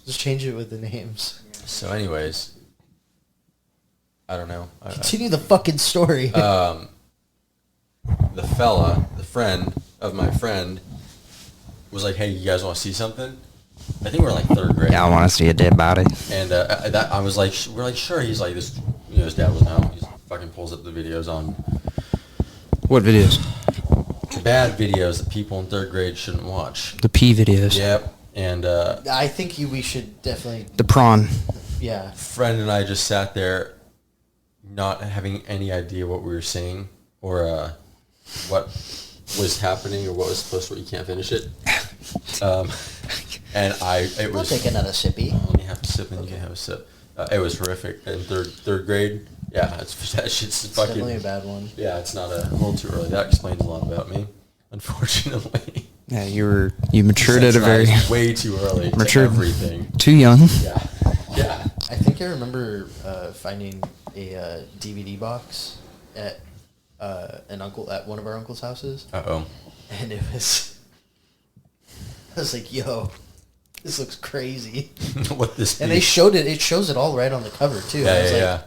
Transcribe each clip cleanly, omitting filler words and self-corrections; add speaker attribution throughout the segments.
Speaker 1: Just change it with the names.
Speaker 2: So anyways, I don't know.
Speaker 1: Continue the fucking story.
Speaker 2: The friend of my friend, was like, "Hey, you guys want to see something?" I think we're in like 3rd grade.
Speaker 3: Yeah, I want to see a dead body.
Speaker 2: And I was like, we're like, sure. He's like, this, his dad wasn't home. He fucking pulls up the videos on.
Speaker 3: What videos?
Speaker 2: Bad videos that people in 3rd grade shouldn't watch.
Speaker 3: The pee videos.
Speaker 2: Yep. And
Speaker 1: I think we should definitely.
Speaker 3: The prawn.
Speaker 1: Yeah.
Speaker 2: Friend and I just sat there, not having any idea what we were seeing or what was happening or what was supposed to. You can't finish it. And
Speaker 1: I'll take another sippy.
Speaker 2: Let me have a sip, and you can have a sip. It was horrific in third grade. Yeah, that shit's fucking.
Speaker 1: Definitely a bad one.
Speaker 2: Yeah, it's not a little too early. That explains a lot about me, unfortunately.
Speaker 3: Yeah, you matured at a very
Speaker 2: way too early.
Speaker 3: Matured
Speaker 2: to everything.
Speaker 3: Too young.
Speaker 2: Yeah.
Speaker 1: I think I remember finding a DVD box at one of our uncle's houses. And it was. I was like, "Yo, this looks crazy."
Speaker 2: What this?
Speaker 1: And they showed it. It shows it all right on the cover too.
Speaker 2: Yeah.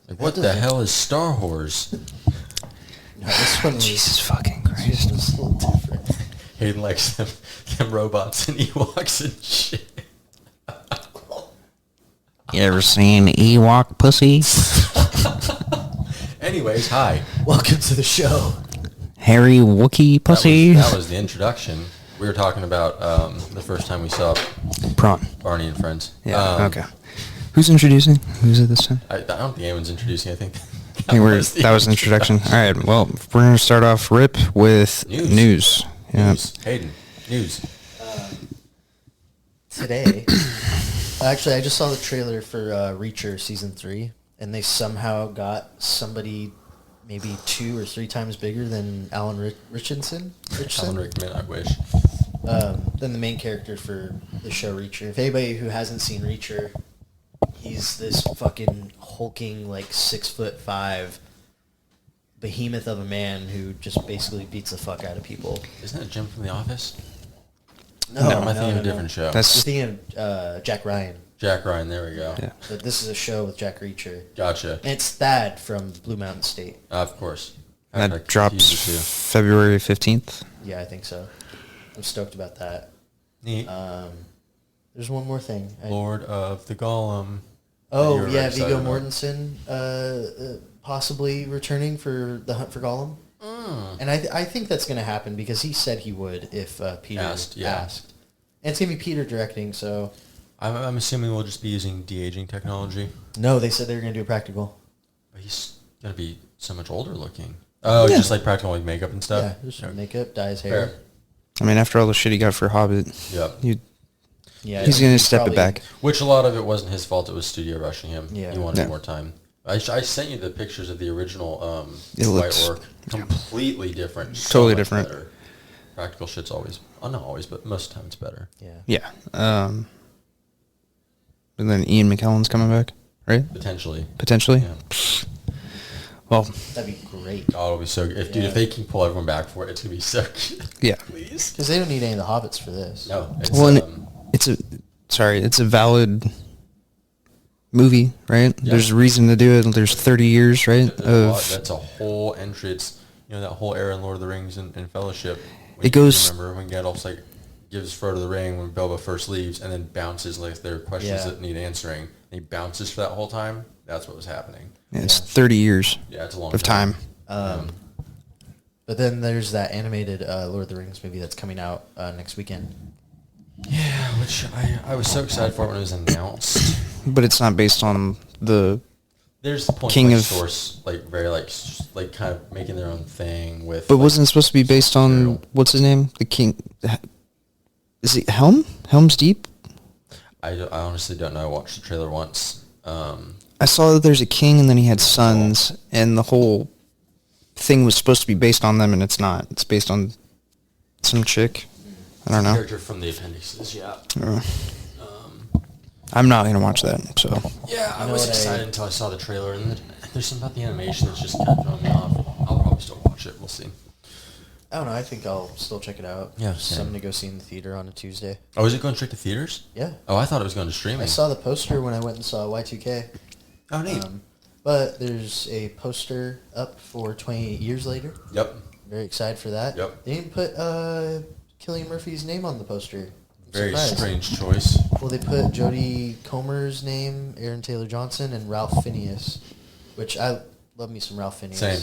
Speaker 2: Like, what the hell is Star Wars?
Speaker 1: No, this one.
Speaker 3: Jesus fucking Christ!
Speaker 1: It's a little different.
Speaker 2: Hayden likes them robots and Ewoks and shit.
Speaker 3: You ever seen Ewok pussy?
Speaker 2: Anyways, hi.
Speaker 1: Welcome to the show.
Speaker 3: Hairy Wookiee pussy.
Speaker 2: That was the introduction. We were talking about the first time we saw
Speaker 3: Prawn.
Speaker 2: Barney and Friends.
Speaker 3: Yeah. Okay. Who's introducing? Who's it this time?
Speaker 2: I don't think anyone's introducing. I think
Speaker 3: that was the introduction. All right. Well, we're going to start off rip with news. Yeah.
Speaker 2: Hayden, news.
Speaker 1: Today, actually, I just saw the trailer for Reacher Season 3, and they somehow got somebody maybe 2 or 3 times bigger than Alan Richardson.
Speaker 2: Alan Rickman, I wish.
Speaker 1: Than the main character for the show Reacher. If anybody who hasn't seen Reacher, he's this fucking hulking, like 6'5" behemoth of a man who just basically beats the fuck out of people.
Speaker 2: Isn't that Jim from The Office?
Speaker 1: No,
Speaker 2: am I thinking of a different show?
Speaker 1: You're thinking of Jack Ryan.
Speaker 2: Jack Ryan, there we go.
Speaker 3: Yeah.
Speaker 1: But this is a show with Jack Reacher.
Speaker 2: Gotcha.
Speaker 1: And it's Thad from Blue Mountain State.
Speaker 2: Of course.
Speaker 3: That drops February 15th.
Speaker 1: Yeah, I think so. I'm stoked about that.
Speaker 2: Neat.
Speaker 1: There's one more thing.
Speaker 2: Lord of the Golem.
Speaker 1: Oh, yeah, Viggo Mortensen possibly returning for The Hunt for Gollum. And I think that's going to happen because he said he would if Peter asked. And it's going to be Peter directing, so...
Speaker 2: I'm assuming we'll just be using de-aging technology.
Speaker 1: No, they said they were going to do a practical.
Speaker 2: But he's going to be so much older looking. Oh, yeah. Just like practical like makeup and stuff?
Speaker 1: Yeah, just makeup, dye his hair.
Speaker 2: Fair.
Speaker 3: I mean, after all the shit he got for Hobbit, he's going to step it back.
Speaker 2: Which a lot of it wasn't his fault. It was studio rushing him.
Speaker 1: Yeah.
Speaker 2: He wanted more time. I sent you the pictures of the original White Orc. Completely different.
Speaker 3: Totally different.
Speaker 2: Better. Practical shit's always... Oh, not always, but most of the time it's better.
Speaker 1: Yeah.
Speaker 3: And then Ian McKellen's coming back, right?
Speaker 2: Potentially.
Speaker 3: Yeah. Well,
Speaker 1: that'd be great.
Speaker 2: Oh, it'll be so good. If they can pull everyone back for it, it's going to be so good.
Speaker 3: Yeah.
Speaker 1: Please. Because they don't need any of the hobbits for this.
Speaker 2: No.
Speaker 3: It's a valid movie, right? Yeah. There's a reason to do it. There's 30 years, right?
Speaker 2: That's a whole entry. It's, that whole era in Lord of the Rings and Fellowship.
Speaker 3: It goes...
Speaker 2: Remember when Gandalf's gives Frodo the ring when Bilbo first leaves and then bounces like there are questions that need answering. And he bounces for that whole time. That's what was happening.
Speaker 3: Yeah, it's 30 years.
Speaker 2: Yeah, it's a long
Speaker 3: time.
Speaker 1: But then there's that animated Lord of the Rings movie that's coming out next weekend.
Speaker 2: Yeah, which I was so excited for when it was announced.
Speaker 3: But it's not based on the
Speaker 2: There's the point
Speaker 3: King of
Speaker 2: Source, very kind of making their own thing with.
Speaker 3: But wasn't it supposed to be based on what's his name? The King. Is it Helm's Deep?
Speaker 2: I honestly don't know. I watched the trailer once.
Speaker 3: I saw that there's a king and then he had sons, and the whole thing was supposed to be based on them, and it's not. It's based on some chick. I don't know.
Speaker 2: Character from the appendices, yeah.
Speaker 3: I'm not gonna watch that. So.
Speaker 2: Yeah, I was excited until I saw the trailer, and there's something about the animation that's just kind of throwing me off. I'll probably still watch it. We'll see.
Speaker 1: I don't know. I think I'll still check it out.
Speaker 2: Yeah,
Speaker 1: Just
Speaker 2: same.
Speaker 1: something to go see in the theater on a Tuesday.
Speaker 2: Oh, is it going straight to theaters?
Speaker 1: Yeah.
Speaker 2: Oh, I thought it was going to streaming.
Speaker 1: I saw the poster when I went and saw Y2K.
Speaker 2: Oh, neat.
Speaker 1: But there's a poster up for 28 Years Later.
Speaker 2: Yep.
Speaker 1: Very excited for that.
Speaker 2: Yep.
Speaker 1: They didn't put Cillian Murphy's name on the poster.
Speaker 2: Very
Speaker 1: Surprised.
Speaker 2: strange choice.
Speaker 1: Well, they put Jodie Comer's name, Aaron Taylor Johnson, and Ralph Fiennes, which I love me some Ralph Fiennes.
Speaker 2: Same.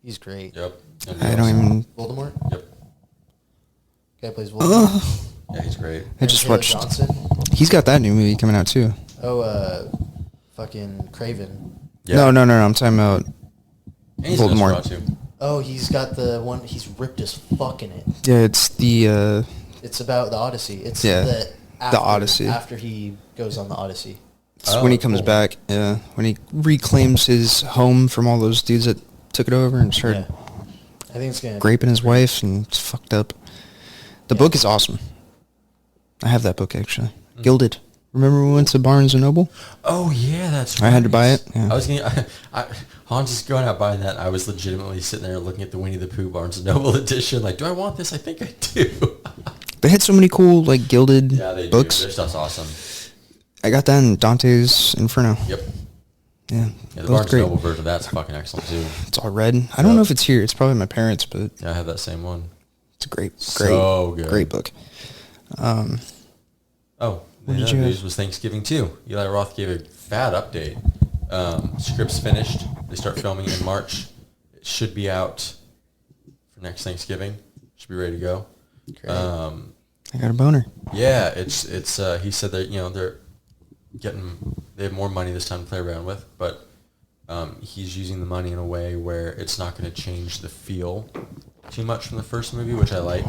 Speaker 1: He's great.
Speaker 2: Yep.
Speaker 3: I don't even.
Speaker 1: Voldemort?
Speaker 2: Yep.
Speaker 1: Guy plays Voldemort.
Speaker 2: Yeah, he's great.
Speaker 3: I just
Speaker 1: Aaron
Speaker 3: watched.
Speaker 1: Taylor Johnson.
Speaker 3: He's got that new movie coming out too.
Speaker 1: Oh, fucking Craven.
Speaker 2: Yeah.
Speaker 3: No. I'm talking about.
Speaker 2: And he's in
Speaker 3: Voldemort.
Speaker 2: Nosferatu, too.
Speaker 1: Oh, he's got the one. He's ripped as fuck in it.
Speaker 3: Yeah, it's the.
Speaker 1: It's about the Odyssey. It's
Speaker 3: Yeah,
Speaker 1: the
Speaker 3: Odyssey.
Speaker 1: After he goes on the Odyssey.
Speaker 3: It's when he comes
Speaker 2: cool.
Speaker 3: back. Yeah, when he reclaims his home from all those dudes that took it over and started
Speaker 1: Yeah. I think it's gonna
Speaker 3: raping his wife and it's fucked up. The
Speaker 1: Yeah.
Speaker 3: book is awesome. I have that book actually.
Speaker 2: Mm.
Speaker 3: Gilded. Remember we went to Barnes and Noble?
Speaker 2: Oh yeah, that's right.
Speaker 3: I had to buy it, yeah.
Speaker 2: I was gonna. Hans is going out buying that. I was legitimately sitting there looking at the Winnie the Pooh Barnes and Noble edition. Like, do I want this? I think I do.
Speaker 3: They had so many cool like gilded
Speaker 2: Yeah, they
Speaker 3: books.
Speaker 2: do. Their stuff's awesome.
Speaker 3: I got that in Dante's Inferno.
Speaker 2: Yep.
Speaker 3: Yeah,
Speaker 2: Yeah, the
Speaker 3: both
Speaker 2: Barnes and
Speaker 3: great.
Speaker 2: Noble version of that's fucking excellent too.
Speaker 3: It's all red. I don't
Speaker 2: Yep.
Speaker 3: know if it's here. It's probably my parents, but
Speaker 2: Yeah, I have that same one.
Speaker 3: it's a great,
Speaker 2: So good.
Speaker 3: great book.
Speaker 2: Oh,
Speaker 3: What
Speaker 2: the
Speaker 3: did
Speaker 2: other
Speaker 3: you
Speaker 2: news
Speaker 3: have?
Speaker 2: was Thanksgiving too. Eli Roth gave a fat update. Script's finished. They start filming in March. It should be out for next Thanksgiving. Should be ready to go.
Speaker 1: Great.
Speaker 3: I got a boner.
Speaker 2: Yeah, it's he said that they have more money this time to play around with, but he's using the money in a way where it's not going to change the feel too much from the first movie, which I like,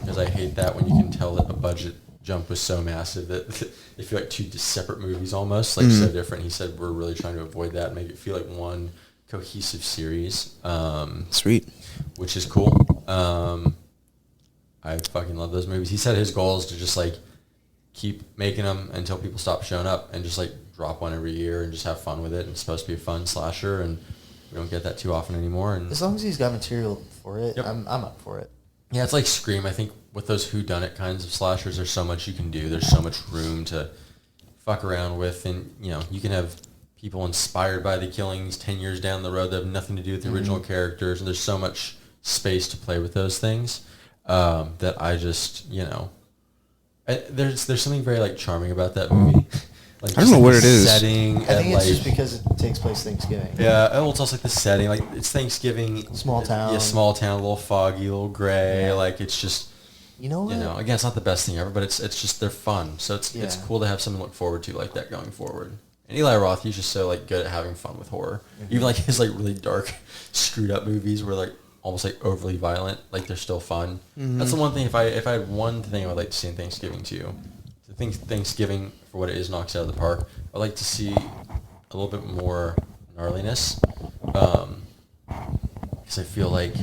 Speaker 2: because I hate that when you can tell that a budget jump was so massive that they feel like two separate movies almost, like so different. He said we're really trying to avoid that and make it feel like one cohesive series,
Speaker 3: Sweet.
Speaker 2: which is cool. I fucking love those movies. He said his goal is to just like keep making them until people stop showing up and just like drop one every year and just have fun with it. And it's supposed to be a fun slasher, and we don't get that too often anymore. And
Speaker 1: As long as he's got material for it,
Speaker 2: Yep.
Speaker 1: I'm up for it.
Speaker 2: yeah, it's like Scream. I think with those whodunit kinds of slashers, there's so much you can do. There's so much room to fuck around with, and you can have people inspired by the killings 10 years down the road that have nothing to do with the original characters, and there's so much space to play with those things that I just there's something very like charming about that movie. Like,
Speaker 3: I don't know what it is.
Speaker 2: Setting
Speaker 1: I
Speaker 2: and
Speaker 1: think it's
Speaker 2: like
Speaker 1: just because it takes place Thanksgiving.
Speaker 2: yeah, well, it's also like the setting. Like it's Thanksgiving,
Speaker 1: Small town.
Speaker 2: Yeah, small town, a little foggy, a little gray.
Speaker 1: Yeah.
Speaker 2: Like it's just.
Speaker 1: You know what?
Speaker 2: Again, it's not the best thing ever, but it's just they're fun. So it's
Speaker 1: Yeah.
Speaker 2: cool to have something to look forward to like that going forward. And Eli Roth, he's just so like good at having fun with horror. Even like his like really dark, screwed up movies were like almost like overly violent. Like they're still fun. That's the one thing. If I had one thing I would like to see in Thanksgiving too, I think Thanksgiving for what it is knocks it out of the park. I'd like to see a little bit more gnarliness, because I feel like.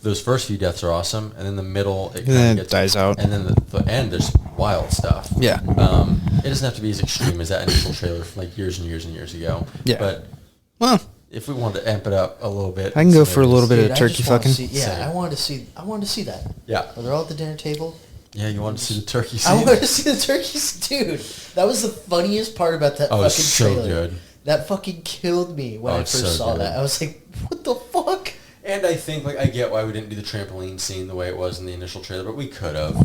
Speaker 2: Those first few deaths are awesome, and then the middle it
Speaker 3: then
Speaker 2: kind
Speaker 3: it
Speaker 2: of
Speaker 3: dies out.
Speaker 2: and then the end there's wild stuff.
Speaker 3: Yeah.
Speaker 2: It doesn't have to be as extreme as that initial trailer from like years and years and years ago.
Speaker 3: Yeah.
Speaker 2: But
Speaker 3: Well,
Speaker 2: if we wanted to amp it up a little bit,
Speaker 3: I can go
Speaker 2: some
Speaker 3: for a little
Speaker 2: areas-
Speaker 3: bit of
Speaker 1: I
Speaker 3: turkey
Speaker 1: just wanna
Speaker 3: fucking.
Speaker 1: see- yeah,
Speaker 2: Same.
Speaker 1: I wanted to see that.
Speaker 2: Yeah.
Speaker 1: When they're all at the dinner table.
Speaker 2: Yeah, you wanted to see the turkey
Speaker 1: I
Speaker 2: scene?
Speaker 1: wanted to see the turkeys, dude. That was the funniest part about that
Speaker 2: Oh,
Speaker 1: fucking
Speaker 2: it's so
Speaker 1: trailer.
Speaker 2: good.
Speaker 1: That fucking killed me when
Speaker 2: Oh,
Speaker 1: I
Speaker 2: it's
Speaker 1: first
Speaker 2: so
Speaker 1: saw
Speaker 2: good.
Speaker 1: that. I was like, what the fuck?
Speaker 2: And I think like I get why we didn't do the trampoline scene the way it was in the initial trailer, but we could have.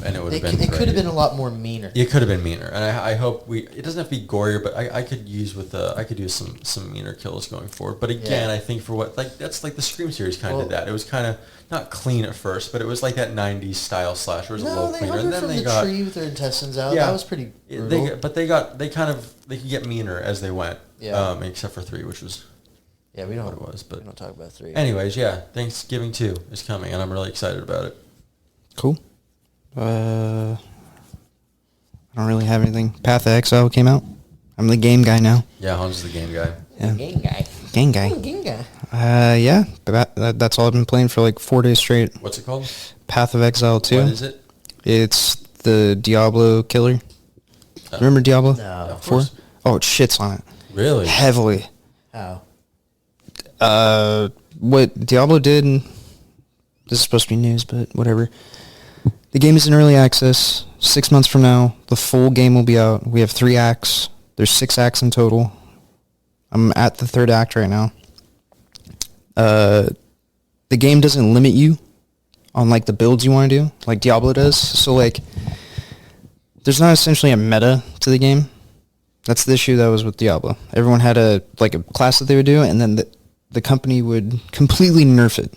Speaker 2: And it would have been
Speaker 1: It could have
Speaker 2: great.
Speaker 1: been a lot more meaner.
Speaker 2: It could have been meaner, and I hope it doesn't have to be gorier, but I could use I could do some meaner kills going forward. But again,
Speaker 1: Yeah.
Speaker 2: I think for what that's like the Scream series kind of
Speaker 1: Well-
Speaker 2: did that. It was kind of not clean at first, but it was like that '90s style slasher. It was a
Speaker 1: No,
Speaker 2: little
Speaker 1: they
Speaker 2: cleaner,
Speaker 1: hung
Speaker 2: and
Speaker 1: her
Speaker 2: then
Speaker 1: from
Speaker 2: they
Speaker 1: the
Speaker 2: got
Speaker 1: tree with their intestines out.
Speaker 2: yeah,
Speaker 1: That was pretty brutal.
Speaker 2: they could get meaner as they went.
Speaker 1: Yeah.
Speaker 2: Except for 3, which was
Speaker 1: yeah, we don't.
Speaker 2: what it was, but-
Speaker 1: we don't talk about 3.
Speaker 2: anyways. Yeah, Thanksgiving 2 is coming, and I'm really excited about it.
Speaker 3: Cool. I don't really have anything. Path of Exile came out. I'm the game guy now.
Speaker 2: Yeah, Hans is the game guy.
Speaker 3: Yeah.
Speaker 1: Game guy.
Speaker 3: Game guy.
Speaker 1: Game guy.
Speaker 3: Yeah. But that's all I've been playing for like 4 days straight.
Speaker 2: What's it called?
Speaker 3: Path of Exile 2.
Speaker 2: What is it?
Speaker 3: It's the Diablo killer. Remember Diablo?
Speaker 1: No.
Speaker 2: Of
Speaker 3: 4?
Speaker 2: course.
Speaker 3: Oh, it shits on it.
Speaker 2: Really?
Speaker 3: Heavily.
Speaker 1: How?
Speaker 3: What Diablo did This is supposed to be news, but whatever. The game is in early access. 6 months from now, the full game will be out. We have 3 acts. There's 6 acts in total. I'm at the 3rd act right now. The game doesn't limit you on like the builds you want to do, like Diablo does. So like, there's not essentially a meta to the game. That's the issue that was with Diablo. Everyone had a class that they would do, and then the company would completely nerf it,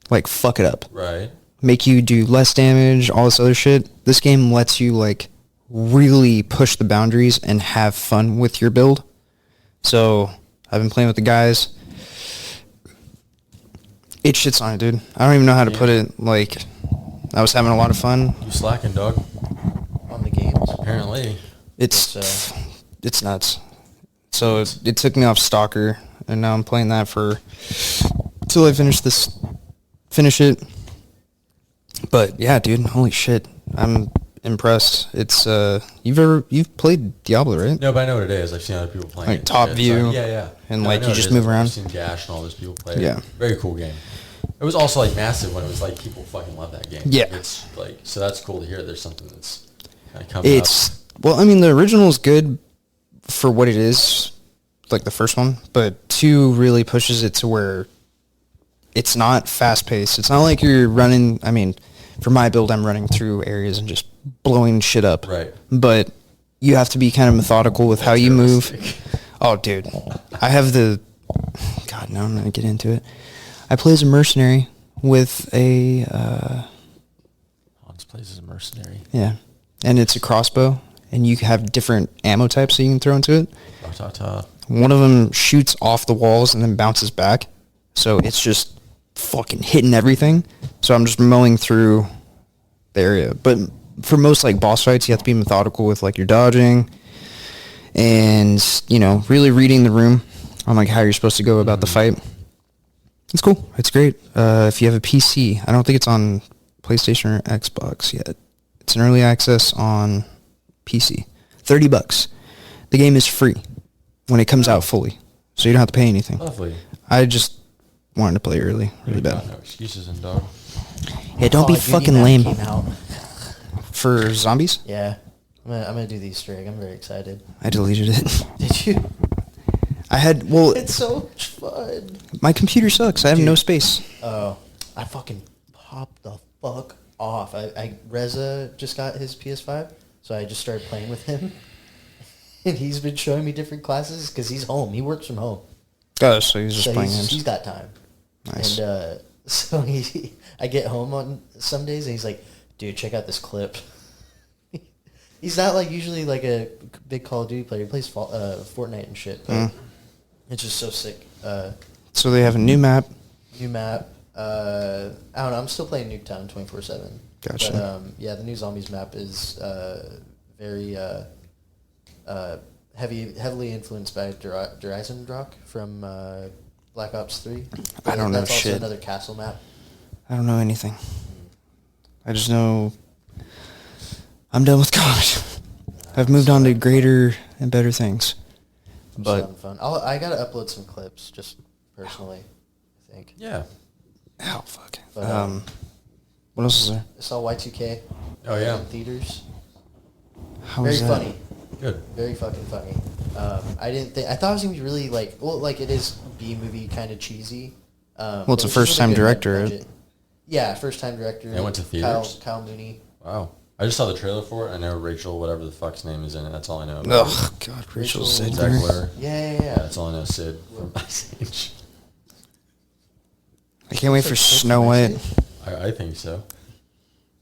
Speaker 3: like fuck it up,
Speaker 2: Right.
Speaker 3: make you do less damage, all this other shit. This game lets you like really push the boundaries and have fun with your build. So I've been playing with the guys. It shits on it, dude. I don't even know how to put it. Like, I was having a lot of fun.
Speaker 2: You slacking, dog?
Speaker 1: On the games.
Speaker 2: Apparently.
Speaker 3: It's nuts. So it took me off Stalker, and now I'm playing that till I finish it. But yeah, dude, holy shit, I'm impressed. It's you've played Diablo, right?
Speaker 2: No, but I know what it is. I've seen other people playing
Speaker 3: Like
Speaker 2: it.
Speaker 3: top view.
Speaker 2: Yeah.
Speaker 3: And
Speaker 2: No, I
Speaker 3: like
Speaker 2: know
Speaker 3: you
Speaker 2: what
Speaker 3: just
Speaker 2: it is.
Speaker 3: move around.
Speaker 2: I've seen Gash and all those people play it.
Speaker 3: Yeah.
Speaker 2: Very cool game. It was also like massive when it was like people fucking love that game.
Speaker 3: Yeah.
Speaker 2: It's like, so that's cool to hear there's something that's kind of coming up.
Speaker 3: Well, I mean, the original is good for what it is, like the first one, but 2 really pushes it to where it's not fast paced. It's not like you're running. I mean, for my build, I'm running through areas and just blowing shit up.
Speaker 2: Right.
Speaker 3: But you have to be kind of methodical with how you move. Oh, dude. I have God, now I'm going to get into it. I play as a mercenary with a...
Speaker 2: Hans plays as a mercenary.
Speaker 3: Yeah. And it's a crossbow, and you have different ammo types that you can throw into it.
Speaker 2: Ta-ta-ta.
Speaker 3: One of them shoots off the walls and then bounces back. So it's just fucking hitting everything. So I'm just mowing through the area. But for most like boss fights, you have to be methodical with like your dodging and, really reading the room on like how you're supposed to go about the fight. It's cool. It's great. If you have a PC, I don't think it's on PlayStation or Xbox yet. It's in early access on PC. $30. The game is free when it comes out fully, so you don't have to pay anything.
Speaker 2: Lovely.
Speaker 3: I just wanted to play early, really bad.
Speaker 2: No excuses, and dog.
Speaker 3: Yeah, don't
Speaker 1: Call
Speaker 3: be
Speaker 1: of Duty
Speaker 3: fucking
Speaker 1: map
Speaker 3: lame.
Speaker 1: Came out.
Speaker 3: For zombies,
Speaker 1: Yeah, I'm gonna do the Easter egg. I'm very excited.
Speaker 3: I deleted it.
Speaker 1: Did you? It's so much fun.
Speaker 3: My computer sucks. I have
Speaker 1: Dude.
Speaker 3: no space.
Speaker 1: Oh, I fucking popped the fuck off. Reza just got his PS5, so I just started playing with him. And he's been showing me different classes because he's home. He works from home.
Speaker 3: Oh, so he's just playing
Speaker 1: He's
Speaker 3: games.
Speaker 1: got time.
Speaker 3: Nice.
Speaker 1: And so I get home on some days and he's like, dude, check out this clip. He's not like usually like a big Call of Duty player. He plays Fortnite and shit. But it's just so sick.
Speaker 3: So they have a new map.
Speaker 1: New map. I don't know. I'm still playing Nuketown 24/7.
Speaker 3: Gotcha.
Speaker 1: But yeah, the new Zombies map is very heavily influenced by Dreisendrach from Black Ops 3.
Speaker 3: I don't know
Speaker 1: That's
Speaker 3: shit.
Speaker 1: also another castle map.
Speaker 3: I don't know anything. I just know I'm done with college. I've moved on to greater and better things.
Speaker 1: But
Speaker 3: But
Speaker 1: fun. I gotta upload some clips just personally. I think.
Speaker 2: Yeah.
Speaker 3: ow, fuck.
Speaker 1: But,
Speaker 3: What else is there?
Speaker 1: I saw Y2K.
Speaker 2: Oh, yeah.
Speaker 1: In theaters.
Speaker 3: How
Speaker 1: Very
Speaker 3: is that?
Speaker 1: funny.
Speaker 2: Good.
Speaker 1: Very fucking funny. I thought it was gonna be really like it is B movie kind of cheesy.
Speaker 3: Well, it's
Speaker 1: but
Speaker 3: a
Speaker 1: it was just
Speaker 3: first-time
Speaker 1: good
Speaker 3: director,
Speaker 1: budget. Yeah, first time director.
Speaker 2: And it went to theaters?
Speaker 1: Kyle Mooney.
Speaker 2: Wow. I just saw the trailer for it. I know Rachel, whatever the fuck's name is in it. That's all I know. about it.
Speaker 3: Oh God, Rachel
Speaker 1: Rachel
Speaker 3: Zed.
Speaker 2: Zach Blair.
Speaker 1: Yeah.
Speaker 2: That's all I know. Sid from Ice Age.
Speaker 3: I can't wait for Snow White.
Speaker 2: I think so.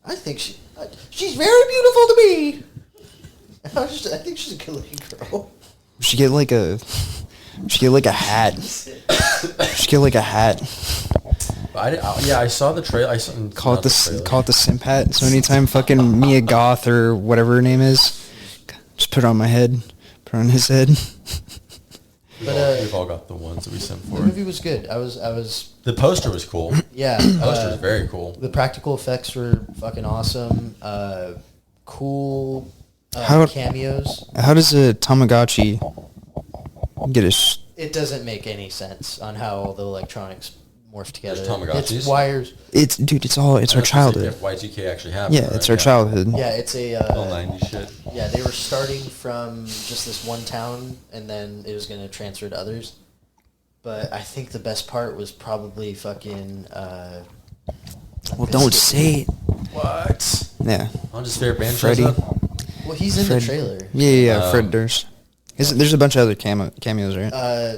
Speaker 1: I think she's very beautiful to me. I think she's a good looking girl.
Speaker 3: We should get like a hat. We should get like a hat.
Speaker 2: I saw the trailer.
Speaker 3: Call it the simp hat. So anytime fucking Mia Goth or whatever her name is, just put it on my head. Put it on his head.
Speaker 2: We've all got the ones that we sent for.
Speaker 1: The movie was good. I was.
Speaker 2: The poster was cool.
Speaker 1: Yeah.
Speaker 2: The poster was very cool.
Speaker 1: The practical effects were fucking awesome. Cool cameos.
Speaker 3: How does a Tamagotchi get
Speaker 1: It doesn't make any sense on how all the electronics morph together.
Speaker 2: There's Tamagotchis.
Speaker 1: It's wires.
Speaker 3: It's our childhood.
Speaker 2: If Y2K actually happened.
Speaker 3: Yeah, it's our childhood.
Speaker 1: Yeah, it's a...
Speaker 2: All 90s shit.
Speaker 1: Yeah, they were starting from just this one town, and then it was going to transfer to others. But I think the best part was probably fucking...
Speaker 3: Well, don't say it.
Speaker 2: What?
Speaker 3: Yeah.
Speaker 2: On his favorite band
Speaker 3: Freddie.
Speaker 2: shows up?
Speaker 1: Well, he's in
Speaker 3: Fred.
Speaker 1: the trailer.
Speaker 3: Yeah, Fred Durst. There's a bunch of other cameos, right?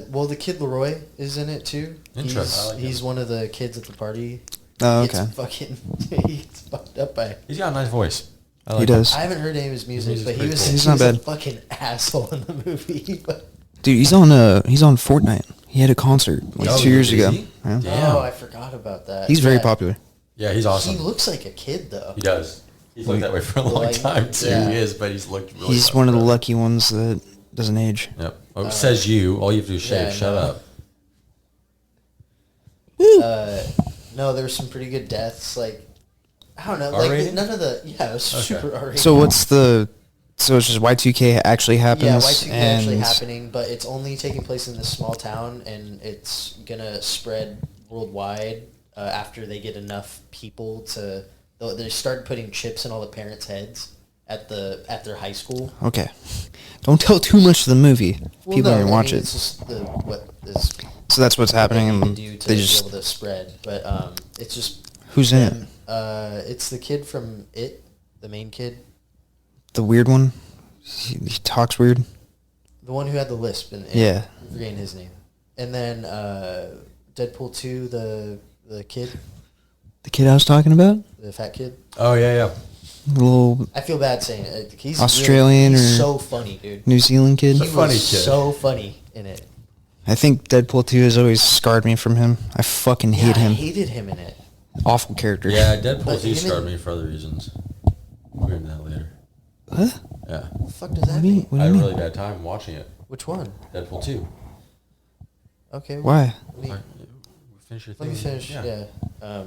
Speaker 1: Well, the kid Leroy is in it too.
Speaker 2: Interesting.
Speaker 1: He's one of the kids at the party.
Speaker 3: Oh,
Speaker 1: He
Speaker 3: okay.
Speaker 1: gets fucking he gets fucked up by.
Speaker 2: He's got a nice voice. I like
Speaker 3: He does.
Speaker 1: I haven't heard any of his music,
Speaker 2: music's
Speaker 1: but he
Speaker 2: pretty
Speaker 1: was
Speaker 2: cool.
Speaker 3: He's
Speaker 1: he
Speaker 3: not
Speaker 1: was a
Speaker 3: bad.
Speaker 1: fucking asshole in the movie.
Speaker 3: Dude, he's on Fortnite. He had a concert like
Speaker 2: Oh,
Speaker 3: 2 years
Speaker 2: is
Speaker 3: ago.
Speaker 2: he?
Speaker 3: Yeah.
Speaker 2: Damn.
Speaker 1: Oh, I forgot about that.
Speaker 3: He's very
Speaker 1: Yeah.
Speaker 3: popular.
Speaker 2: Yeah, he's awesome.
Speaker 1: He looks like a kid though.
Speaker 2: He does. He's looked that way for a long
Speaker 1: Like,
Speaker 2: time too.
Speaker 1: yeah.
Speaker 2: He is, but he's looked really.
Speaker 3: He's
Speaker 2: fucking
Speaker 3: one of the
Speaker 2: good.
Speaker 3: lucky ones that doesn't age.
Speaker 2: Yep. Oh, says you. All you have to do is shave.
Speaker 1: Yeah,
Speaker 2: Shut
Speaker 1: no.
Speaker 2: up.
Speaker 1: No, there were some pretty good deaths. Like I don't know,
Speaker 2: R-rated?
Speaker 1: like none of the it was
Speaker 2: Okay.
Speaker 1: super R-rated.
Speaker 3: So it's just Y2K actually happens.
Speaker 1: Yeah, Y2K
Speaker 3: and
Speaker 1: actually happening, but it's only taking place in this small town, and it's gonna spread worldwide after they get enough people to. They started putting chips in all the parents' heads at their high school.
Speaker 3: Okay. Don't tell too much of the movie.
Speaker 1: Well,
Speaker 3: People
Speaker 1: no,
Speaker 3: are gonna
Speaker 1: I
Speaker 3: watch
Speaker 1: mean,
Speaker 3: it.
Speaker 1: It's just what is
Speaker 3: So that's what's happening,
Speaker 1: they
Speaker 3: and
Speaker 1: need to do to
Speaker 3: they
Speaker 1: be
Speaker 3: just
Speaker 1: able to spread. But it's just
Speaker 3: who's in it?
Speaker 1: them. It's the kid from It, the main kid,
Speaker 3: The weird one. He talks weird.
Speaker 1: the one who had the lisp in It.
Speaker 3: Yeah.
Speaker 1: I'm forgetting his name. And then Deadpool 2, the kid,
Speaker 3: The kid I was talking about.
Speaker 1: the fat kid.
Speaker 2: Oh yeah.
Speaker 3: The little
Speaker 1: I feel bad saying it. He's
Speaker 3: Australian
Speaker 1: he's
Speaker 3: or-
Speaker 1: so funny, dude.
Speaker 3: New Zealand kid.
Speaker 1: He
Speaker 2: funny
Speaker 1: was
Speaker 2: kid.
Speaker 1: so funny in it.
Speaker 3: I think Deadpool 2 has always scarred me from him. I fucking hate
Speaker 1: I
Speaker 3: him.
Speaker 1: hated him in it.
Speaker 3: Awful character.
Speaker 2: Yeah, Deadpool
Speaker 1: But
Speaker 2: 2
Speaker 1: even-
Speaker 2: scarred me for other reasons. We'll get into that later.
Speaker 3: What?
Speaker 2: Yeah.
Speaker 1: What the fuck does that
Speaker 3: What do you
Speaker 1: mean?
Speaker 3: mean? What do
Speaker 2: I
Speaker 3: you
Speaker 2: had a
Speaker 3: mean?
Speaker 2: really bad time watching it.
Speaker 1: Which one?
Speaker 2: Deadpool 2.
Speaker 1: Okay.
Speaker 3: Why?
Speaker 1: Let me,
Speaker 2: Alright, finish your thing.
Speaker 1: let me finish. Yeah.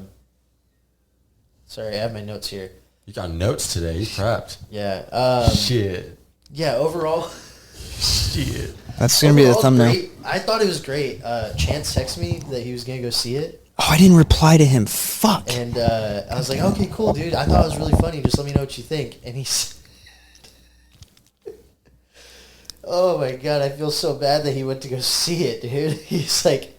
Speaker 1: Sorry, I have my notes here.
Speaker 2: You got notes today. You prepped.
Speaker 1: Yeah.
Speaker 2: Shit.
Speaker 1: Yeah. Overall.
Speaker 2: Shit.
Speaker 3: That's gonna be the
Speaker 1: overall,
Speaker 3: thumbnail.
Speaker 1: great. I thought it was great. Chance texted me that he was gonna go see it.
Speaker 3: Oh, I didn't reply to him. Fuck.
Speaker 1: And I was like, okay, cool, dude. I thought it was really funny. Just let me know what you think. And he's... Oh, my God. I feel so bad that he went to go see it, dude. He's like...